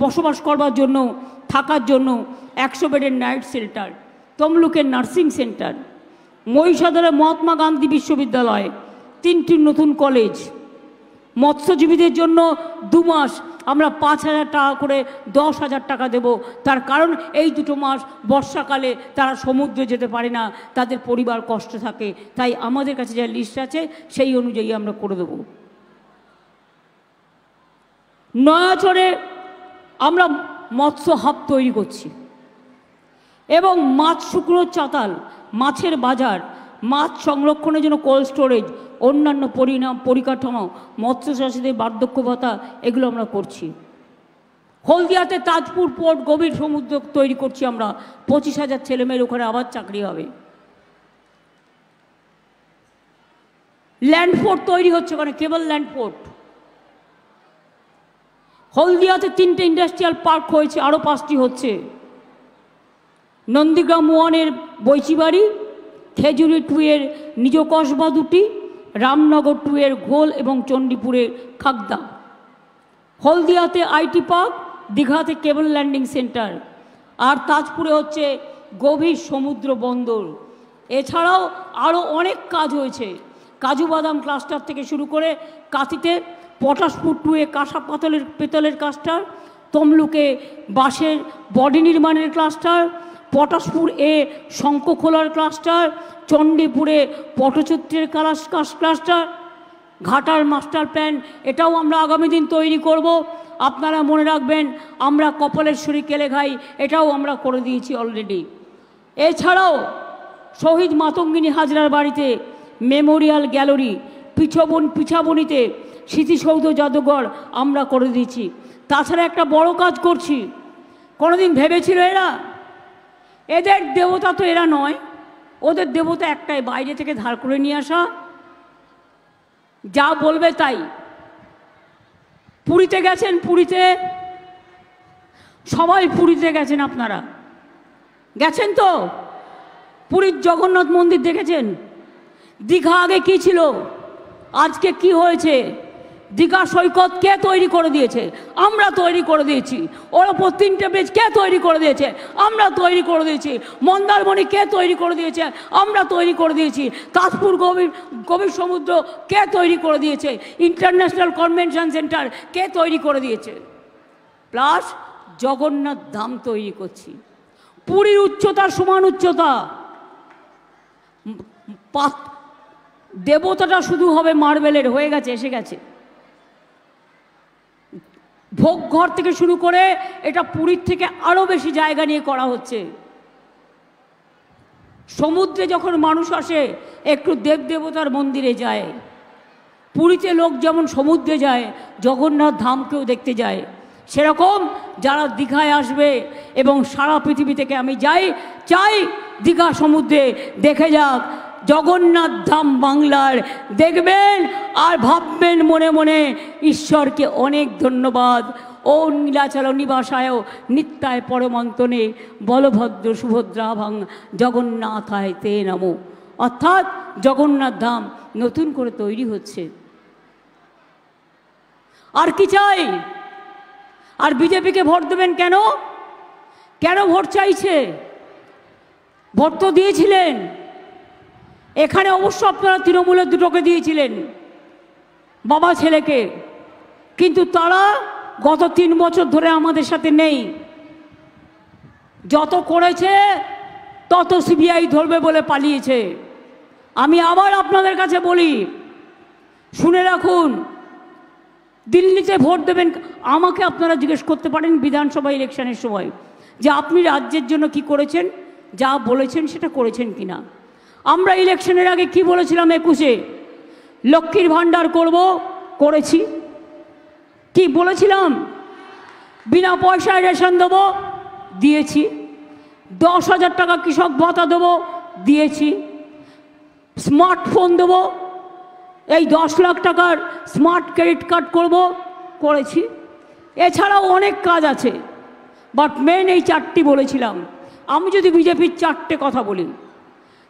বসবাস করবার জন্য, থাকার জন্য 100 বেডের নাইট শেল্টার, তমলুকের নার্সিং সেন্টার, মহিষাদলে মহাত্মা গান্ধী বিশ্ববিদ্যালয়, 3টি নতুন কলেজ। মৎস্যজীবীদের জন্য 2 মাস আমরা 5,000 টাকা করে 10,000 টাকা দেব। তার কারণ এই 2 মাস বর্ষাকালে তারা সমুদ্রে যেতে পারে না, তাদের পরিবার কষ্ট থাকে, তাই আমাদের কাছে যা লিস্ট আছে সেই অনুযায়ী আমরা করে দেব। নয়াচরে আমরা মৎস্য হাব তৈরি করছি এবং মাছ শুকনোর চাতাল, মাছের বাজার, মাছ সংরক্ষণের জন্য কোল্ড স্টোরেজ, অন্যান্য পরিকাঠামো, মৎস্য চাষীদের বার্ধক্য ভাতা, এগুলো আমরা করছি। হলদিয়াতে তাজপুর পোর্ট, গভীর সমুদ্র তৈরি করছি আমরা। 25,000 ছেলেমেয়ের ওখানে আবার চাকরি হবে। ল্যান্ডপোর্ট তৈরি হচ্ছে ওখানে, কেবল ল্যান্ডপোর্ট। হলদিয়াতে 3টে ইন্ডাস্ট্রিয়াল পার্ক হয়েছে, আরও 5টি হচ্ছে। নন্দীগ্রাম 1-এর বৈচিবাড়ি, খেজুরি 2-এর নিজ কসবা 2টি, রামনগর 2-এর ঘোল এবং চণ্ডীপুরের খাগদা। হলদিয়াতে আইটি পার্ক, দীঘাতে কেবল ল্যান্ডিং সেন্টার, আর তাজপুরে হচ্ছে গভীর সমুদ্র বন্দর। এছাড়াও আরও অনেক কাজ হয়েছে, কাজু বাদাম ক্লাস্টার থেকে শুরু করে কাঁথিতে পটাশপুর 2-এ কাঁসা পেতলের ক্লাস্টার, তমলুকে বাঁশের বডি নির্মাণের ক্লাস্টার, পটাশপুর শঙ্খখোলার ক্লাস্টার, চণ্ডীপুরে পটচিত্রের ক্লাস্টার, ঘাটার মাস্টার প্ল্যান, এটাও আমরা আগামী দিন তৈরি করব। আপনারা মনে রাখবেন, আমরা কপালেশ্বরী কেলেঘাই এটাও আমরা করে দিয়েছি অলরেডি। এছাড়াও শহীদ মাতঙ্গিনী হাজরার বাড়িতে মেমোরিয়াল গ্যালারি, পিছাবনিতে স্মৃতিসৌধ জাদুঘর আমরা করে দিয়েছি। তাছাড়া একটা বড় কাজ করছি, কোনোদিন ভেবেছিল এদের দেবতা তো এরা নয়, ওদের দেবতা একটাই, বাইরে থেকে ধার করে নিয়ে আসা, যা বলবে তাই। পুরীতে গেছেন, পুরীতে সবাই পুরীতে গেছেন, আপনারা গেছেন তো? পুরীর জগন্নাথ মন্দির দেখেছেন? দীঘা আগে কি ছিল, আজকে কি হয়েছে? দীঘা সৈকত কে তৈরি করে দিয়েছে? আমরা তৈরি করে দিয়েছি। ওর ওপর 3টে ব্রিজ কে তৈরি করে দিয়েছে? আমরা তৈরি করে দিয়েছি। মন্দারমণি কে তৈরি করে দিয়েছে? আমরা তৈরি করে দিয়েছি। তাজপুর গভীর সমুদ্র কে তৈরি করে দিয়েছে? ইন্টারন্যাশনাল কনভেনশন সেন্টার কে তৈরি করে দিয়েছে? প্লাস জগন্নাথ ধাম তৈরি করছি। পুরীর উচ্চতার সমান উচ্চতা, দেবতাটা শুধু হবে মার্বেলের, হয়ে গেছে, এসে গেছে। ভোগ ঘর থেকে শুরু করে এটা পুরীর থেকে আরও বেশি জায়গা নিয়ে করা হচ্ছে। সমুদ্রে যখন মানুষ আসে একটু দেবদেবতার মন্দিরে যায়, পুরীতে লোক যেমন সমুদ্রে যায় জগন্নাথ ধামকেও দেখতে যায়, সেরকম যারা দীঘায় আসবে এবং সারা পৃথিবী থেকে আমি চাই দীঘা সমুদ্রে দেখে যাক জগন্নাথ ধাম বাংলার, দেখবেন আর ভাববেন মনে মনে ঈশ্বরকে অনেক ধন্যবাদ। ও নীলাচল নিবাসায় নিত্যায় পরমন্তনে বলভদ্র সুভদ্রা ভাং জগন্নাথায় তে নমো। অর্থাৎ জগন্নাথ ধাম নতুন করে তৈরি হচ্ছে। আর কি চাই? আর বিজেপিকে ভোট দেবেন কেন? কেন ভোট চাইছে? ভোট তো দিয়েছিলেন এখানে, অবশ্য আপনারা তৃণমূলের দুটোকে দিয়েছিলেন, বাবা ছেলেকে, কিন্তু তারা গত 3 বছর ধরে আমাদের সাথে নেই। যত করেছে তত সিবিআই ধরবে বলে পালিয়েছে। আমি আবার আপনাদের কাছে বলি, শুনে রাখুন, দিল্লিতে ভোট দেবেন, আমাকে আপনারা জিজ্ঞেস করতে পারেন বিধানসভা ইলেকশনের সময় যে আপনি রাজ্যের জন্য কি করেছেন, যা বলেছেন সেটা করেছেন কিনা। আমরা ইলেকশনের আগে কি বলেছিলাম? 21-এ লক্ষ্মীর ভাণ্ডার করব, করেছি। কি বলেছিলাম? বিনা পয়সায় রেশন দেবো, দিয়েছি। 10,000 টাকা কৃষক ভাতা দেবো, দিয়েছি। স্মার্টফোন দেবো, এই 10 লাখ টাকার স্মার্ট ক্রেডিট কার্ড করব, করেছি। এছাড়াও অনেক কাজ আছে, বাট মেন এই 4টি বলেছিলাম। আমি যদি বিজেপির 4টে কথা বলি,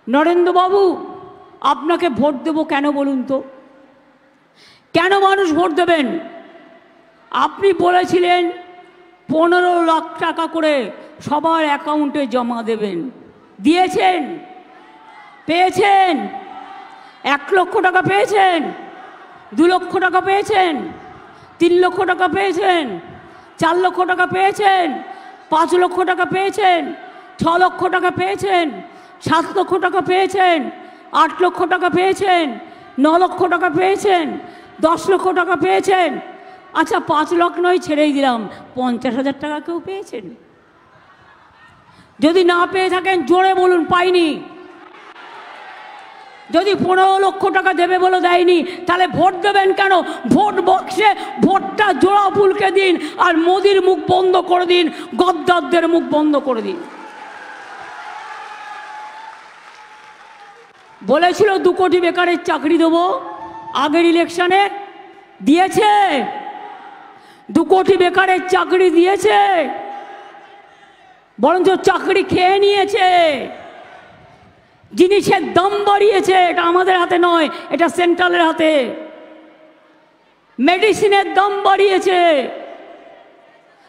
নরেন্দ্রবাবু আপনাকে ভোট দেবো কেন বলুন তো? কেন মানুষ ভোট দেবেন? আপনি বলেছিলেন 15 লাখ টাকা করে সবার অ্যাকাউন্টে জমা দেবেন, দিয়েছেন? পেয়েছেন? 1 লক্ষ টাকা পেয়েছেন? 2 লক্ষ টাকা পেয়েছেন? 3 লক্ষ টাকা পেয়েছেন? 4 লক্ষ টাকা পেয়েছেন? 5 লক্ষ টাকা পেয়েছেন? 6 লক্ষ টাকা পেয়েছেন? 7 লক্ষ টাকা পেয়েছেন? 8 লক্ষ টাকা পেয়েছেন? 9 লক্ষ টাকা পেয়েছেন? 10 লক্ষ টাকা পেয়েছেন? আচ্ছা 5 লাখ নয়, ছেড়েই দিলাম, 50,000 টাকা কেউ পেয়েছেন? যদি না পেয়ে থাকেন জোরে বলুন পাইনি। যদি 15 লক্ষ টাকা দেবে বলে দেয়নি, তাহলে ভোট দেবেন কেন? ভোট বক্সে ভোটটা জোড়া ফুলকে দিন, আর মোদির মুখ বন্ধ করে দিন, গদ্দারদের মুখ বন্ধ করে দিন। বলেছিল 2 কোটি বেকারের চাকরি দেবো, আগের ইলেকশনে দিয়েছে? 2 কোটি বেকারের চাকরি দিয়েছে? বরঞ্চ চাকরি খেয়ে নিয়েছে। জিনিসের দাম বাড়িয়েছে, এটা আমাদের হাতে নয়, এটা সেন্ট্রালের হাতে। মেডিসিনের দাম বাড়িয়েছে,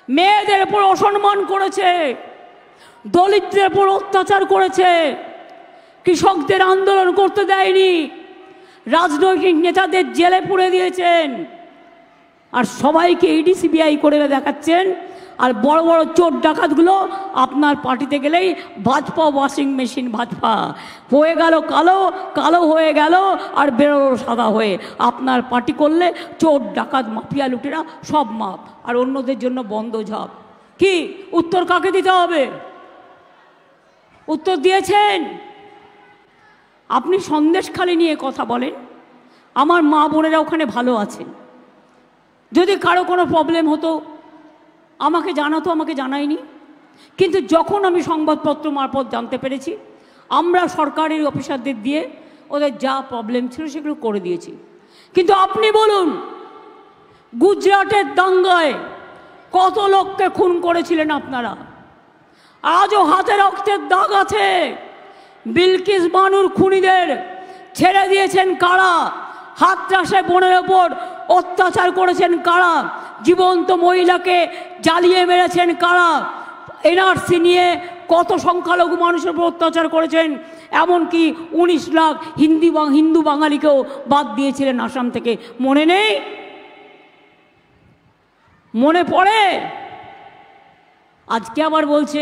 মেয়েদের উপর অসম্মান করেছে, দলিতদের উপর অত্যাচার করেছে, কৃষকদের আন্দোলন করতে দেয়নি, রাজনৈতিক নেতাদের জেলে পুরে দিয়েছেন, আর সবাইকে ইডি সিবিআই করে দেখাচ্ছেন। আর বড় বড় চোর ডাকাতগুলো আপনার পার্টিতে গেলেই ভাজপা ওয়াশিং মেশিন, ভাজপা হয়ে গেল কালো, কালো হয়ে গেল আর বেরোলো সাদা হয়ে। আপনার পার্টি করলে চোর ডাকাত মাফিয়া লুটেরা সব মাপ, আর অন্যদের জন্য বন্ধ ঝাপ। কি উত্তর কাকে দিতে হবে? উত্তর দিয়েছেন? আপনি সন্দেশখালি নিয়ে কথা বলেন, আমার মা বোনেরা ওখানে ভালো আছেন। যদি কারো কোনো প্রবলেম হতো আমাকে জানাতো, আমাকে জানায়নি। কিন্তু যখন আমি সংবাদপত্র মারফত জানতে পেরেছি, আমরা সরকারি অফিসারদের দিয়ে ওদের যা প্রবলেম ছিল সেগুলো করে দিয়েছি। কিন্তু আপনি বলুন, গুজরাটের দাঙ্গায় কত লোককে খুন করেছিলেন আপনারা? আজও হাতে রক্তের দাগ আছে। বিলকিস বানুর খুনিদের ছেড়ে দিয়েছেন কারা? হাতরাসে বোনের ওপর অত্যাচার করেছেন কারা? জীবন্ত মহিলাকে জ্বালিয়ে মেরেছেন কারা? এনআরসি নিয়ে কত সংখ্যালঘু মানুষের উপর অত্যাচার করেছেন, এমনকি 19 লাখ হিন্দু বাঙালিকেও বাদ দিয়েছিলেন আসাম থেকে। মনে নেই? মনে পড়ে? আজকে আবার বলছে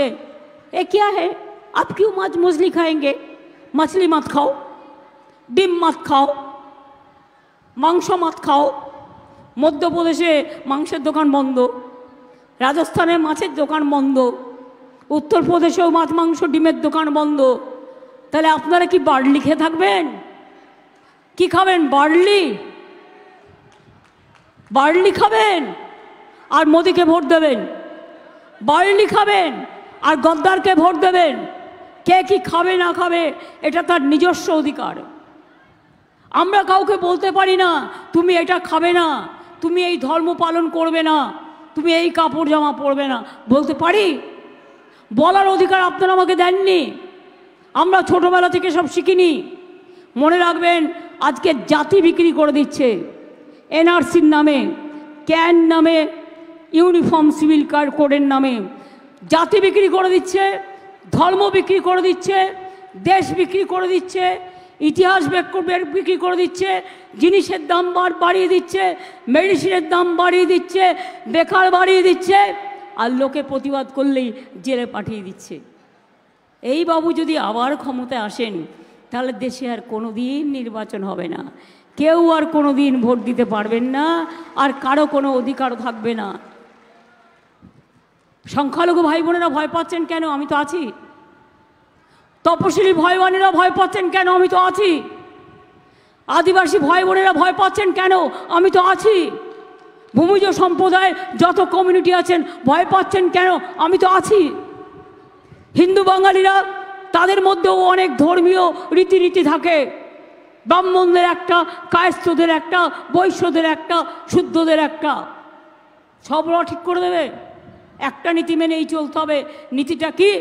এ क्या है, आप क्यों मछली खाएंगे? मछली मत खाओ, ডিম मत खाओ, মাংস मत खाओ, মধ্যপ্রদেশে মাংসের দোকান বন্ধ, রাজস্থানে মাছের দোকান বন্ধ, উত্তরপ্রদেশেও মাছ মাংস ডিমের দোকান বন্ধ। তাহলে আপনারা কি বার্লি খেয়ে থাকবেন? কি খাবেন? বার্লি খাবেন আর মোদিকে ভোট দেবেন, বার্লি খাবেন আর গদ্দারকে ভোট দেবেন। কে কি খাবে না খাবে এটা তার নিজস্ব অধিকার। আমরা কাউকে বলতে পারি না তুমি এটা খাবে না, তুমি এই ধর্ম পালন করবে না, তুমি এই কাপড় জামা পরবে না, বলতে পারি? বলার অধিকার আপনারা আমাকে দেননি। আমরা ছোটবেলা থেকে সব শিখিনি। মনে রাখবেন, আজকে জাতি বিক্রি করে দিচ্ছে এনআরসির নামে, ক্যান নামে, ইউনিফর্ম সিভিল কোডের নামে জাতি বিক্রি করে দিচ্ছে, ধর্ম বিক্রি করে দিচ্ছে, দেশ বিক্রি করে দিচ্ছে, ইতিহাস বিক্রি করে দিচ্ছে, জিনিসের দাম বাড়িয়ে দিচ্ছে, মেডিসিনের দাম বাড়িয়ে দিচ্ছে, বেকার বাড়িয়ে দিচ্ছে, আর লোকে প্রতিবাদ করলেই জেলে পাঠিয়ে দিচ্ছে। এই বাবু যদি আবার ক্ষমতায় আসেন তাহলে দেশে আর কোনো দিন নির্বাচন হবে না, কেউ আর কোনো দিন ভোট দিতে পারবেন না, আর কারো কোনো অধিকারও থাকবে না। সংখ্যালঘু ভাই বোনেরা ভয় পাচ্ছেন কেন? আমি তো আছি। তপশিলি ভাই বোনেরা ভয় পাচ্ছেন কেন? আমি তো আছি। আদিবাসী ভাই বোনেরা ভয় পাচ্ছেন কেন? আমি তো আছি। ভূমিজ সম্প্রদায় যত কমিউনিটি আছেন ভয় পাচ্ছেন কেন? আমি তো আছি। হিন্দু বাঙালিরা তাদের মধ্যেও অনেক ধর্মীয় রীতিনীতি থাকে, ব্রাহ্মণদের একটা, কায়স্থদের একটা, বৈশ্যদের একটা, শুদ্ধদের একটা, সব ঠিক করে দেবে। একটা নীতি মেনেই চলতে হবে। নীতিটা কি?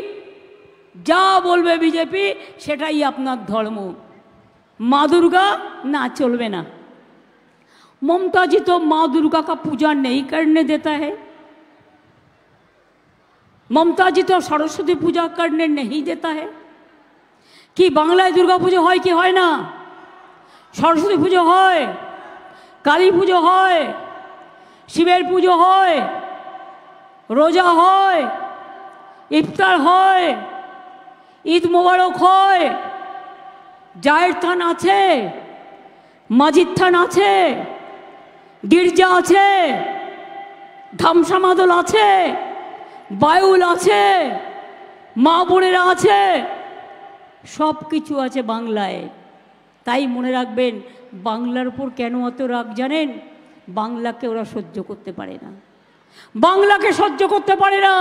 যা বলবে বিজেপি সেটাই আপনার ধর্ম। মা দুর্গা না, চলবে না। ममता जी तो माँ दुर्गा का पूजा नहीं करने देता है, ममता जी तो सरस्वती पूजा करने नहीं देता है। कि बांग्लाय दुर्गा पुजो হয় কি হয় না? सरस्वती पुजो হয়, काली पुजो হয়, शिवेर पुजो হয়, रोजा হয়, इफ्तार হয়, ঈদ মোবারক হয়, জায়ের থান আছে, মাজিদ থান আছে, গির্জা আছে, ধামসা মাদল আছে, বায়ুল আছে, মা বোনেরা আছে, সব কিছু আছে বাংলায়। তাই মনে রাখবেন, বাংলার উপর কেন অত রাগ জানেন? বাংলাকে ওরা সহ্য করতে পারে না, বাংলাকে সহ্য করতে পারে না।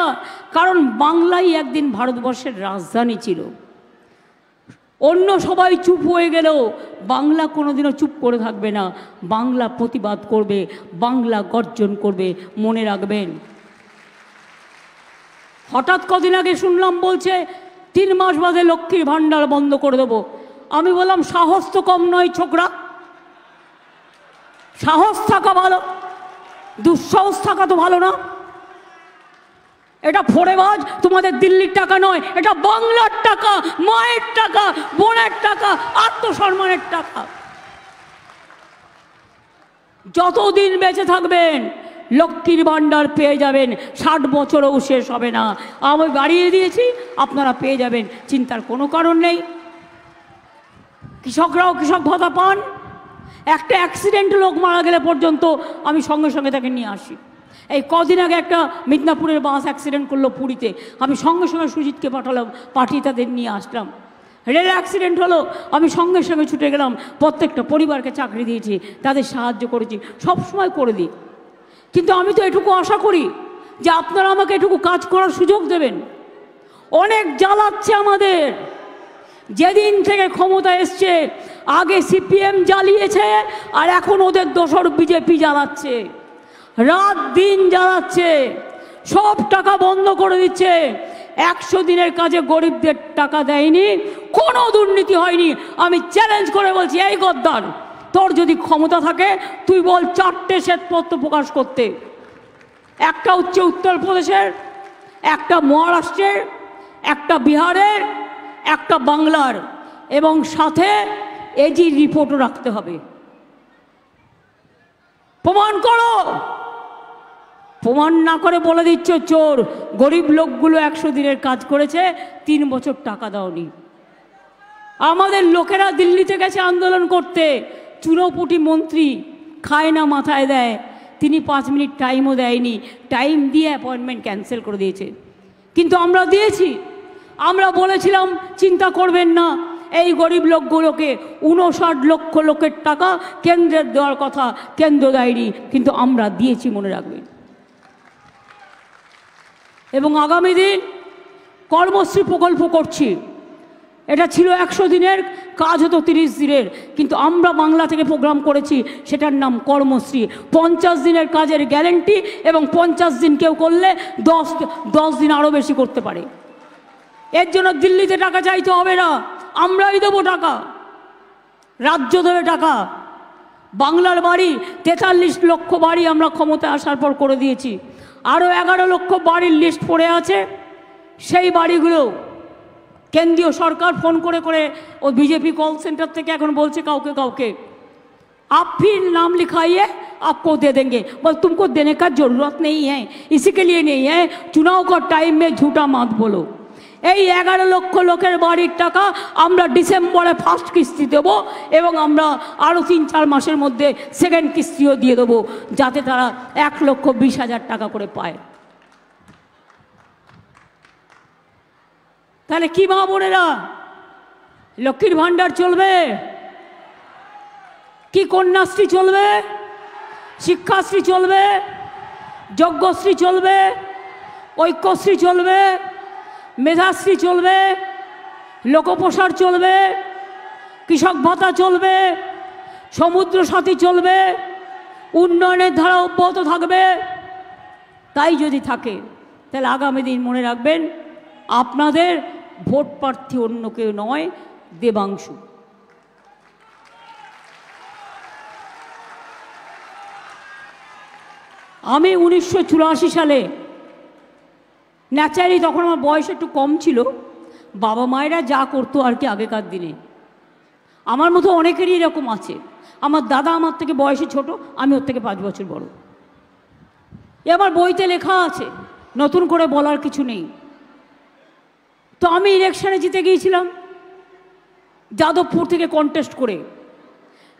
কারণ বাংলাই একদিন ভারতবর্ষের রাজধানী ছিল। অন্য সবাই চুপ হয়ে গেলেও বাংলা কোনোদিনও চুপ করে থাকবে না, বাংলা প্রতিবাদ করবে, বাংলা গর্জন করবে, মনে রাখবেন। হঠাৎ কদিন আগে শুনলাম বলছে 3 মাস বাদে লক্ষ্মীর ভাণ্ডার বন্ধ করে দেবো। আমি বললাম সাহস তো কম নয় ছোকরা, সাহস থাকা ভালো, দুঃসাহস থাকা তো ভালো না। এটা ফোড়েবাজ, তোমাদের দিল্লির টাকা নয়, এটা বাংলার টাকা, মায়ের টাকা, বোনের টাকা, আত্মসম্মানের টাকা। যতদিন বেঁচে থাকবেন লক্ষ্মীর ভাণ্ডার পেয়ে যাবেন, 60 বছরও শেষ হবে না। আমি বাড়িয়ে দিয়েছি, আপনারা পেয়ে যাবেন, চিন্তার কোনো কারণ নেই। কৃষকরাও কৃষক ভাতা পান। একটা অ্যাক্সিডেন্ট লোক মারা গেলে পর্যন্ত আমি সঙ্গে সঙ্গে তাকে নিয়ে আসি। এই কদিন আগে একটা মিদনাপুরের বাস অ্যাক্সিডেন্ট করলো পুরীতে, আমি সঙ্গে সঙ্গে সুজিতকে পাঠালাম, পাঠিয়ে তাদের নিয়ে আসলাম। রেল অ্যাক্সিডেন্ট হলো, আমি সঙ্গে সঙ্গে ছুটে গেলাম, প্রত্যেকটা পরিবারকে চাকরি দিয়েছি, তাদের সাহায্য করেছি, সব সময় করে দিই। কিন্তু আমি তো এটুকু আশা করি যে আপনারা আমাকে এটুকু কাজ করার সুযোগ দেবেন। অনেক জ্বালাচ্ছে আমাদের, যেদিন থেকে ক্ষমতা এসছে, আগে সিপিএম জ্বালিয়েছে আর এখন ওদের দোসর বিজেপি জ্বালাচ্ছে, রাত দিন জ্বালাচ্ছে, সব টাকা বন্ধ করে দিচ্ছে। 100 দিনের কাজে গরিবদের টাকা দেয়নি, কোনো দুর্নীতি হয়নি। আমি চ্যালেঞ্জ করে বলছি, এই গদ্দার, তোর যদি ক্ষমতা থাকে তুই বল 4টে শ্বেতপত্র প্রকাশ করতে। একটা হচ্ছে উত্তরপ্রদেশের, একটা মহারাষ্ট্রের, একটা বিহারের, একটা বাংলার, এবং সাথে এজি রিপোর্টও রাখতে হবে। প্রমাণ করো। প্রমাণ না করে বলে দিচ্ছ চোর। গরিব লোকগুলো 100 দিনের কাজ করেছে, 3 বছর টাকা দাওনি। আমাদের লোকেরা দিল্লিতে গেছে আন্দোলন করতে, চুনোপুটি মন্ত্রী খায় না মাথায় দেয়, তিনি 5 মিনিট টাইমও দেয়নি, টাইম দিয়ে অ্যাপয়েন্টমেন্ট ক্যান্সেল করে দিয়েছে। কিন্তু আমরা দিয়েছি, আমরা বলেছিলাম চিন্তা করবেন না, এই গরিব লোকগুলোকে 59 লক্ষ লোকের টাকা কেন্দ্রের দেওয়ার কথা, কেন্দ্র দেয়নি, কিন্তু আমরা দিয়েছি, মনে রাখবেন। এবং আগামী দিন কর্মশ্রী প্রকল্প করছি। এটা ছিল 100 দিনের কাজ, হতো 30 দিনের, কিন্তু আমরা বাংলা থেকে প্রোগ্রাম করেছি, সেটার নাম কর্মশ্রী। 50 দিনের কাজের গ্যারেন্টি, এবং 50 দিন কেউ করলে 10 দিন আরও বেশি করতে পারে। এর জন্য দিল্লিতে টাকা চাইতে হবে না, আমরাই দেবো টাকা, রাজ্য দেবে টাকা। বাংলার বাড়ি 43 লক্ষ বাড়ি আমরা ক্ষমতায় আসার পর করে দিয়েছি। আরও 11 লক্ষ বাড়ির লিস্ট পড়ে আছে। সেই বাড়িগুলো কেন্দ্রীয় সরকার ফোন করে করে, ও বিজেপি কল সেন্টার থেকে এখন বলছে কাউকে কাউকে, आप फिर नाम लिखाइए, आपको दे देंगे। बस तुमको देने का जरूरत नहीं है, इसी के लिए नहीं है, चुनाव का टाइम में झूठा मत बोलो। এই 11 লক্ষ লোকের বাড়ির টাকা আমরা ডিসেম্বরে ফার্স্ট কিস্তি দেবো, এবং আমরা আরও 3-4 মাসের মধ্যে সেকেন্ড কিস্তিও দিয়ে দেবো, যাতে তারা 1,20,000 টাকা করে পায়। তাহলে কি মা বোনেরা, লক্ষ্মীর ভাণ্ডার চলবে কি? কন্যাশ্রী চলবে, শিক্ষাশ্রী চলবে, যজ্ঞশ্রী চলবে, ঐক্যশ্রী চলবে, মেধাশ্রী চলবে, লোকপ্রসার চলবে, কৃষক ভাতা চলবে, সমুদ্র সাথী চলবে, উন্নয়নের ধারা অব্যাহত থাকবে। তাই যদি থাকে, তাহলে আগামী দিন মনে রাখবেন, আপনাদের ভোট প্রার্থী অন্য কেউ নয়, দেবাংশু। আমি 1984 সালে, ন্যাচারালি তখন আমার বয়স একটু কম ছিল, বাবা মায়েরা যা করতো আর কি আগেকার দিনে, আমার মতো অনেকেরই এরকম আছে। আমার দাদা আমার থেকে বয়সে ছোট, আমি ওর থেকে 5 বছর বড়। এ আমার বইতে লেখা আছে, নতুন করে বলার কিছু নেই। তো আমি ইলেকশনে জিতে গিয়েছিলাম যাদবপুর থেকে কন্টেস্ট করে।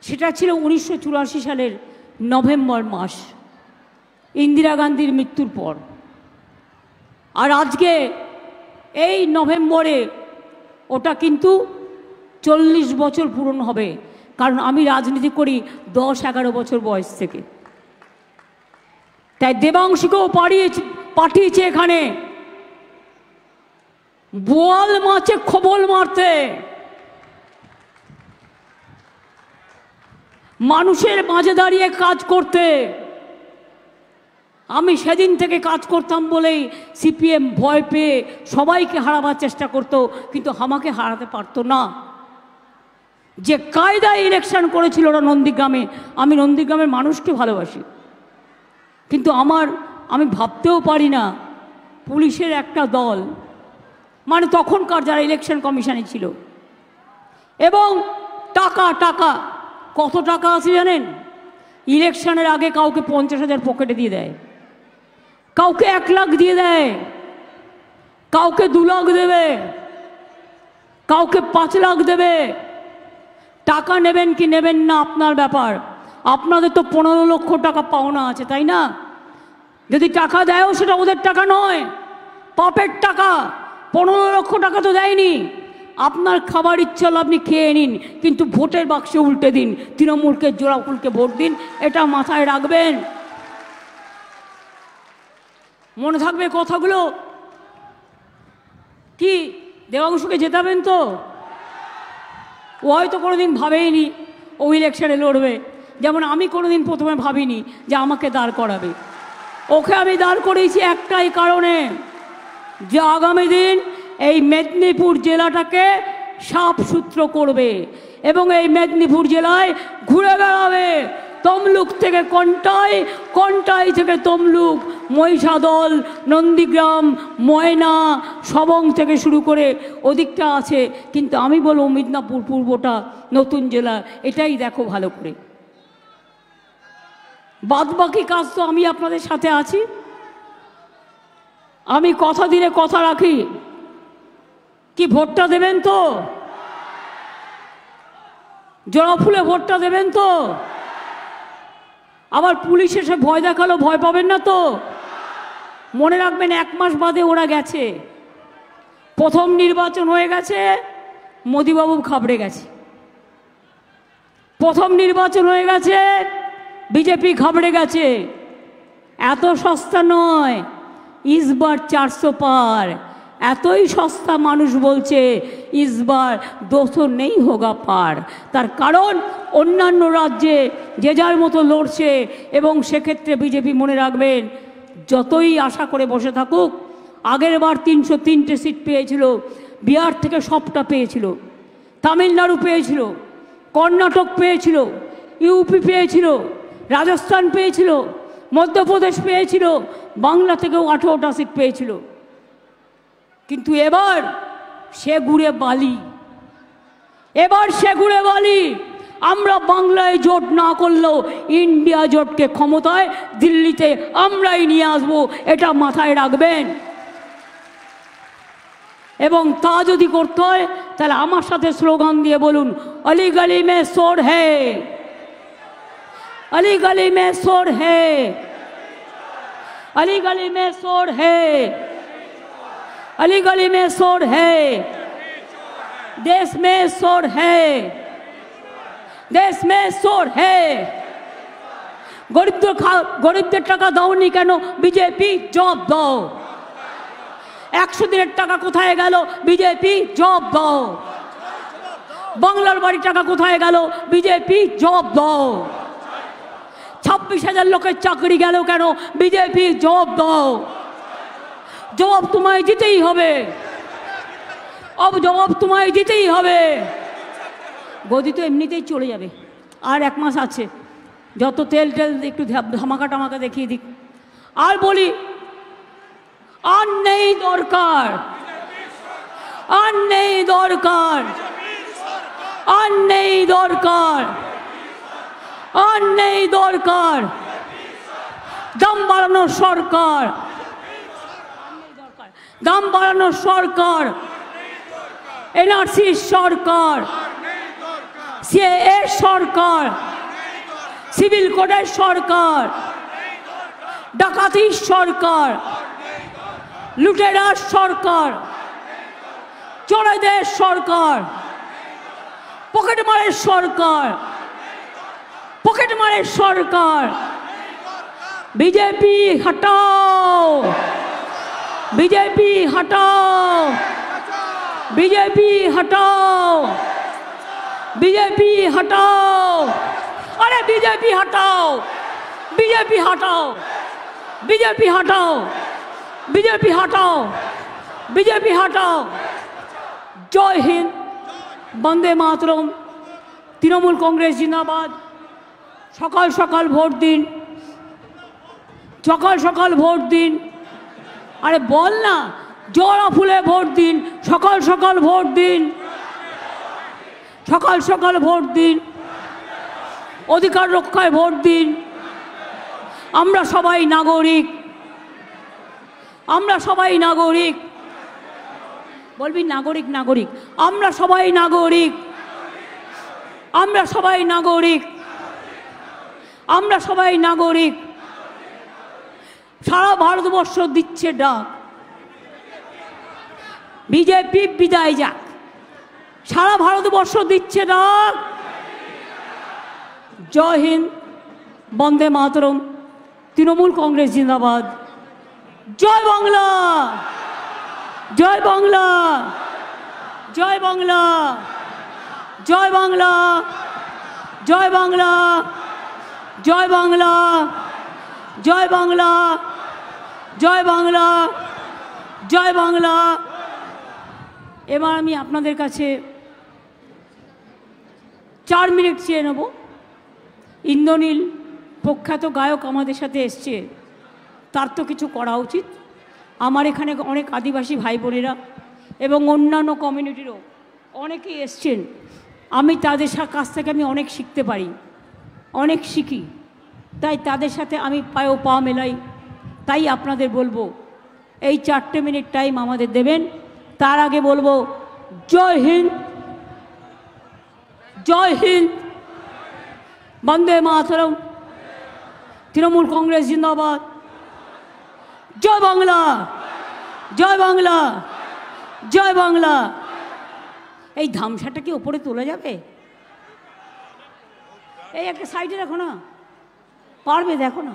সেটা ছিল 1984 সালের নভেম্বর মাস, ইন্দিরা গান্ধীর মৃত্যুর পর। আর আজকে এই নভেম্বরে ওটা কিন্তু 40 বছর পূরণ হবে, কারণ আমি রাজনীতি করি 10-11 বছর বয়স থেকে। তাই দেবাংশীকেও পাঠিয়েছে এখানে বোয়াল মাছে খবল মারতে, মানুষের মাঝে দাঁড়িয়ে কাজ করতে। আমি সেদিন থেকে কাজ করতাম বলেই সিপিএম ভয় পেয়ে সবাইকে হারাবার চেষ্টা করতো, কিন্তু আমাকে হারাতে পারতো না। যে কায়দায় ইলেকশন করেছিল ওরা নন্দীগ্রামে, আমি নন্দীগ্রামের মানুষকে ভালোবাসি, কিন্তু আমি ভাবতেও পারি না পুলিশের একটা দল, মানে তখনকার যারা ইলেকশন কমিশনে ছিল, এবং টাকা টাকা কত টাকা আছে জানেন? ইলেকশনের আগে কাউকে 50,000 পকেটে দিয়ে দেয়, কাউকে 1 লাখ দিয়ে দেয়, কাউকে 2 লাখ দেবে, কাউকে 5 লাখ দেবে। টাকা নেবেন কি নেবেন না আপনার ব্যাপার। আপনাদের তো 15 লক্ষ টাকা পাওনা আছে, তাই না? যদি টাকা দেয়ও সেটা ওদের টাকা নয়, পাপের টাকা। 15 লক্ষ টাকা তো দেয়নি। আপনার খাবার ইচ্ছা হলে আপনি খেয়ে নিন, কিন্তু ভোটের বাক্সে উল্টে দিন, তৃণমূলকে জোড়াফুলকে ভোট দিন, এটা মাথায় রাখবেন। মনে থাকবে কথাগুলো। কি দেবাংশুকে জেতাবেন তো? ও হয়তো কোনোদিন ভাবেইনি ও ইলেকশনে লড়বে, যেমন আমি কোনোদিন প্রথমে ভাবিনি যে আমাকে দাঁড় করাবে। ওকে আমি দাঁড় করিয়েছি একটাই কারণে, যে আগামী দিন এই মেদিনীপুর জেলাটাকে সাফ সূত্র করবে, এবং এই মেদিনীপুর জেলায় ঘুরে বেড়াবে তমলুক থেকে কন্টাই, কন্টাই থেকে তমলুক, মহিষাদল, নন্দীগ্রাম, ময়না, সবং থেকে শুরু করে ওদিকটা আছে। কিন্তু আমি বলবো মিদনাপুর পূর্বটা নতুন জেলা, এটাই দেখো ভালো করে। বাদবাকি কাজ তো আমি আপনাদের সাথে আছি। আমি কথা দিলে কথা রাখি। কি ভোটটা দেবেন তো? জোড়া ফুলে ভোটটা দেবেন তো? আবার পুলিশ এসে ভয় দেখালো, ভয় পাবেন না তো। মনে রাখবেন 1 মাস বাদে ওরা গেছে। প্রথম নির্বাচন হয়ে গেছে, মোদিবাবু ঘাবড়ে গেছে। প্রথম নির্বাচন হয়ে গেছে, বিজেপি ঘাবড়ে গেছে। এত সস্তা নয়, ইসবার 400 পার। এতই সস্তা মানুষ বলছে ইসবার 200 নেই হোগা পার। তার কারণ অন্যান্য রাজ্যে যে যার মতো লড়ছে, এবং সেক্ষেত্রে বিজেপি মনে রাখবেন যতই আশা করে বসে থাকুক, আগের বার 303টে সিট পেয়েছিল, বিহার থেকে সবটা পেয়েছিল, তামিলনাড়ু পেয়েছিল, কর্ণাটক পেয়েছিল, ইউপি পেয়েছিল, রাজস্থান পেয়েছিল, মধ্যপ্রদেশ পেয়েছিল, বাংলা থেকেও 18টা সিট পেয়েছিল। কিন্তু এবার সে ঘুরে বালি, এবার সে ঘুরে বালি। আমরা বাংলায় জোট না করলেও ইন্ডিয়া জোটকে ক্ষমতায় দিল্লিতে আমরাই নিয়ে আসবো, এটা মাথায় রাখবেন। এবং তা যদি করতে হয় তাহলে আমার সাথে স্লোগান দিয়ে বলুন, অলি গলি মে শোর হে, अली गली में शोर है, अली गली में शोर है, अली गली में शोर है, देश में शोर है, देश में शोर है। গরিবদের টাকা দাওনি কেন? বিজেপি জব দাও। 100 দিনের টাকা কোথায় গেল? বিজেপি জব দাও। বাংলার বাড়ি টাকা কোথায় গেল? বিজেপি জব দাও। 26,000 লোকের চাকরি গেল কেন? বিজেপি জবাব দাও। জবাব তোমায় দিতেই হবে, জবাব তোমায় দিতেই হবে। গদি তো এমনিতেই চলে যাবে, আর 1 মাস আছে। যত তেল একটু ধামাকা টামাকা দেখিয়ে দিক। আর বলি, আর নেই দরকার, আর নেই দরকার, আর নেই দরকার, আর নেই দরকার দাম বাড়ানোর সরকার, দাম বাড়ানোর সরকার, এনআরসি সরকার, সিএএ সরকার, সিভিল কোডের সরকার, ডাকাতির সরকার, লুটেরার সরকার, চোরেদের সরকার, পকেটমারের সরকার, পকেটমারের সরকার। বিজেপি হটাও, বিজেপি হটাও, বিজেপি হটাও, বিজেপি হটাও। আরে বিজেপি হটাও, বিজেপি হটাও, বিজেপি হটাও, বিজেপি হটাও, বিজেপি হটাও। জয় হিন্দ, বন্দে মাতরম। তৃণমূল কংগ্রেস জিন্দাবাদ। সকাল সকাল ভোট দিন, সকাল সকাল ভোট দিন। আরে বল না, জোড়া ফুলে ভোট দিন, সকাল সকাল ভোট দিন, সকাল সকাল ভোট দিন, অধিকার রক্ষায় ভোট দিন। আমরা সবাই নাগরিক, আমরা সবাই নাগরিক। বলবি নাগরিক, নাগরিক। আমরা সবাই নাগরিক, আমরা সবাই নাগরিক, আমরা সবাই নাগরিক। সারা ভারতবর্ষ দিচ্ছে ডাক, বিজেপি বিদায় যাক। সারা ভারতবর্ষ দিচ্ছে ডাক। জয় হিন্দ, বন্দে মাতরম। তৃণমূল কংগ্রেস জিন্দাবাদ। জয় বাংলা, জয় বাংলা, জয় বাংলা, জয় বাংলা, জয় বাংলা, জয় বাংলা, জয় বাংলা, জয় বাংলা, জয় বাংলা। এবার আমি আপনাদের কাছে 4 মিনিট চেয়ে নেব। ইন্দ্রনীল প্রখ্যাত গায়ক আমাদের সাথে এসছে, তার তো কিছু করা উচিত। আমার এখানে অনেক আদিবাসী ভাই বোনেরা এবং অন্যান্য কমিউনিটিরও অনেকেই এসছেন। আমি তাদের কাছ থেকে আমি অনেক শিখতে পারি, অনেক শিখি। তাই তাদের সাথে আমি পায়েও পা মেলাই। তাই আপনাদের বলবো, এই 4টে মিনিট টাইম আমাদের দেবেন। তার আগে বলবো জয় হিন্দ, জয় হিন্দ, বন্দে মাতরম, তৃণমূল কংগ্রেস জিন্দাবাদ। জয় বাংলা, জয় বাংলা, জয় বাংলা। এই ধামসাটা কি ওপরে তোলা যাবে? এই একটা সাইডে রাখো না, পারবে? দেখো না,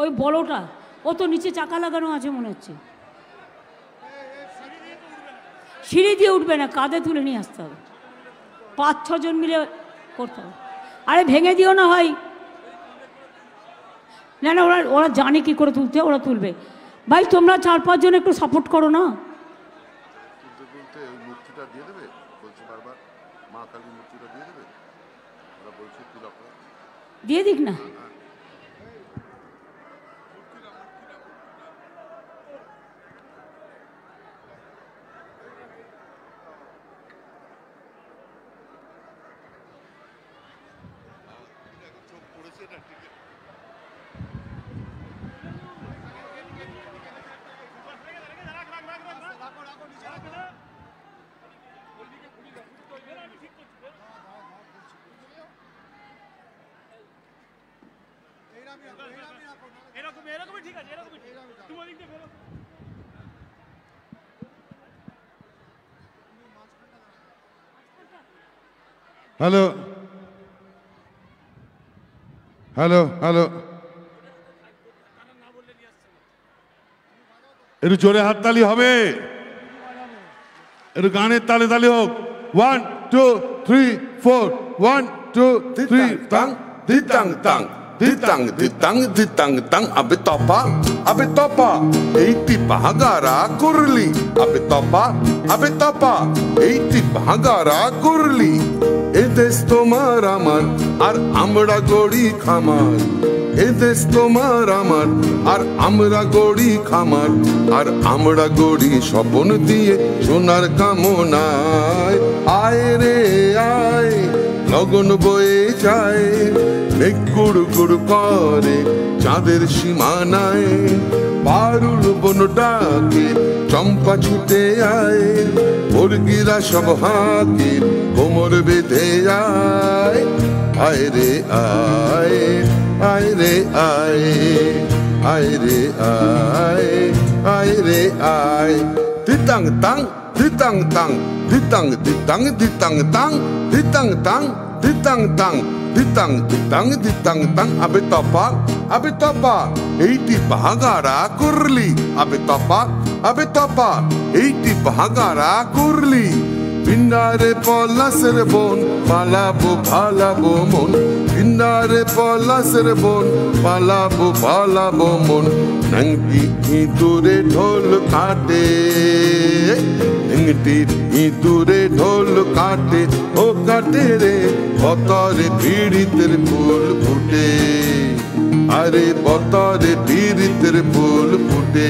ওই বড়টা, ও তো নিচে চাকা লাগানো আছে মনে হচ্ছে। সিঁড়ি দিয়ে উঠবে না, কাঁধে তুলে নিয়ে আসতে হবে, 5-6 জন মিলে করতে হবে। আরে ভেঙে দিও না ভাই। না না, ওরা জানে কি করে তুলতে, ওরা তুলবে। ভাই তোমরা 4-5 জন একটু সাপোর্ট করো না। দিয়ে দিক না। হ্যালো হ্যালো হ্যালো, একটু জোরে হাততালি হবে, একটু গানের তালে তালে হোক। 1 2 3 4 1 2 3 tang ditang tang ditang ditang ditang tang abe topa eiti bahagara kurli abe topa eiti bahagara kurli edes tomar amar ar amra gori khamar edes tomar amar ar amra gori khamar ar amra gori Swapan দিয়ে সোনার কামনায় আয় রে আয় লগন বয়ে যায় মেঘ গুড় গুড় করে চাঁদের সীমানায় পারুল বন ডাকে চম্পা ছুটে আয় মুরগিরা সব হাঁকে কোমর বেঁধে যায় আয় রে আয় আয় রে আয় আয় রে আয় আয় রে আয় ditang tang ditang tang ditang ditang ditang tang ditang tang ditang tang ditang ditang ditang tang abe topa eiti bahagara kurli abe topa eiti bahagara kurli Vindare polasere bon palabo palabo mon Vindare polasere bon palabo mon Nangi idure dhol kate Nangti idure dhol kate O kate re botare piditer phul phute Are botare piditer phul phute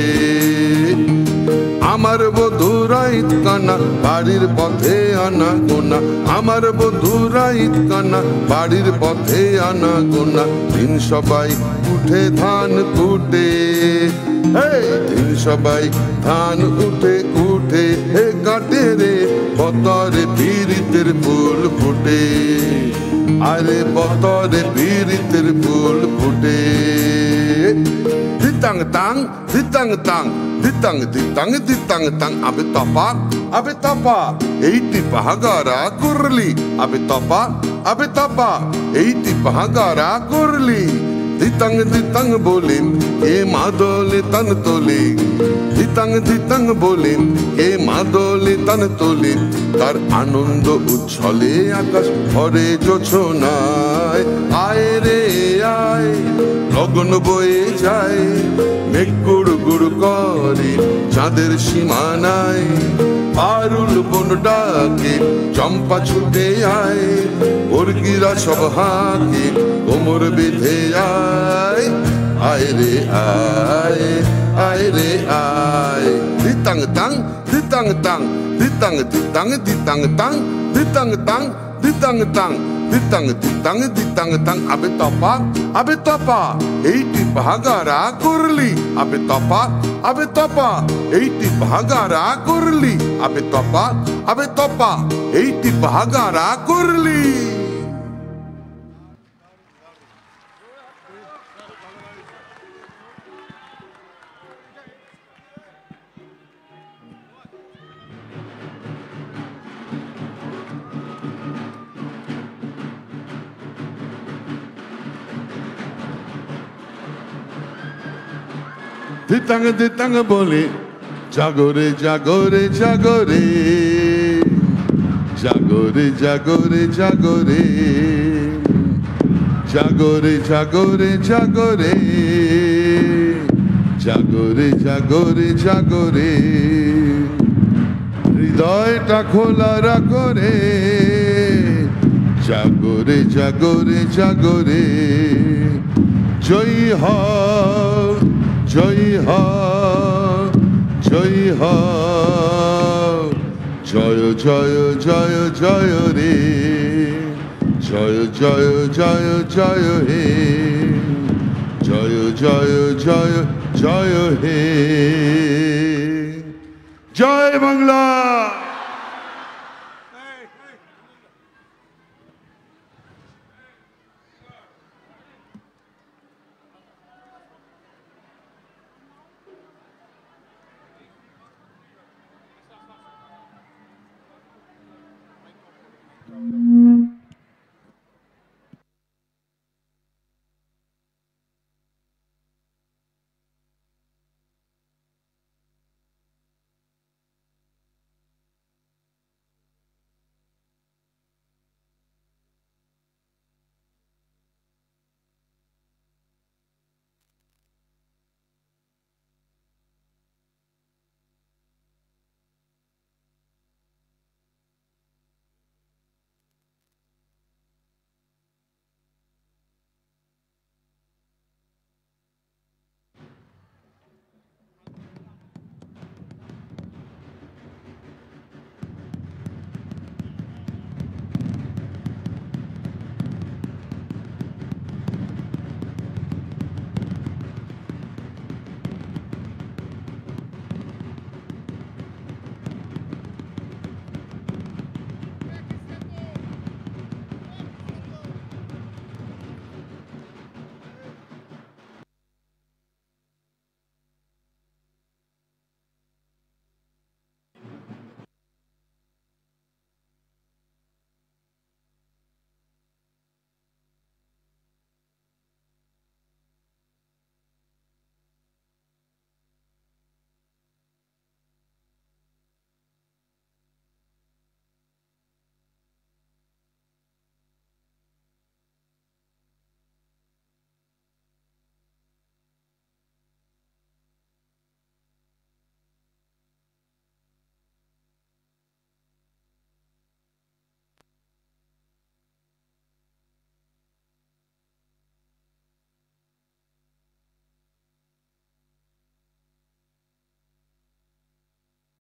আমার বধুরা ইতকানা বাড়ির পথে আনা গোনা আমার বধুরা ইতকানা বাড়ির পথে আনা গোনা দিন সবাই উঠে ধান কুটে দিন সবাই ধান উঠে উঠে হে কাটে রে বতরে পীড়িতের ফুল ফুটে আরে বতরে পীড়িতের ফুল ফুটে ditang tang ditang tang ditang ditang ditang tang abe topa eiti bahagara kurli abe topa eiti bahagara kurli ditang ditang bolim e madole tan tole ditang ditang bolim e madole tan tole তার আনন্দ উচ্ছলে আকাশ ভরে জোছনায় আয় রে আয় লগন বয়ে যায় মেঘ গুড় গুড় করে চাঁদের সীমানায় পারুল বন ডাকে চম্পা ছুটে আয় মুরগিরা সব হাঁকে কোমর বেঁধে আয় আয় রে আয় আয় রে আয় ditang tang ditang tang ditang ditang ditang tang ditang tang ditang tang ditang ditang ditang tang abe topa eiti bahagara kurli abe topa eiti bahagara kurli abe topa eiti bahagara kurli ধিতাং বলে জাগরে জাগরে জাগরে জাগরে জাগরে জাগরে জাগরে জাগরে জাগরে জাগরে জাগরে জাগরে হৃদয়টা খোলা রাখরে জাগরে জাগরে জাগরে জয় হ জয় হ জয় হ জয় জয় জয় জয় রে জয় জয় জয় জয় হে জয় জয় জয় জয় হে জয় বাংলা। Thank you.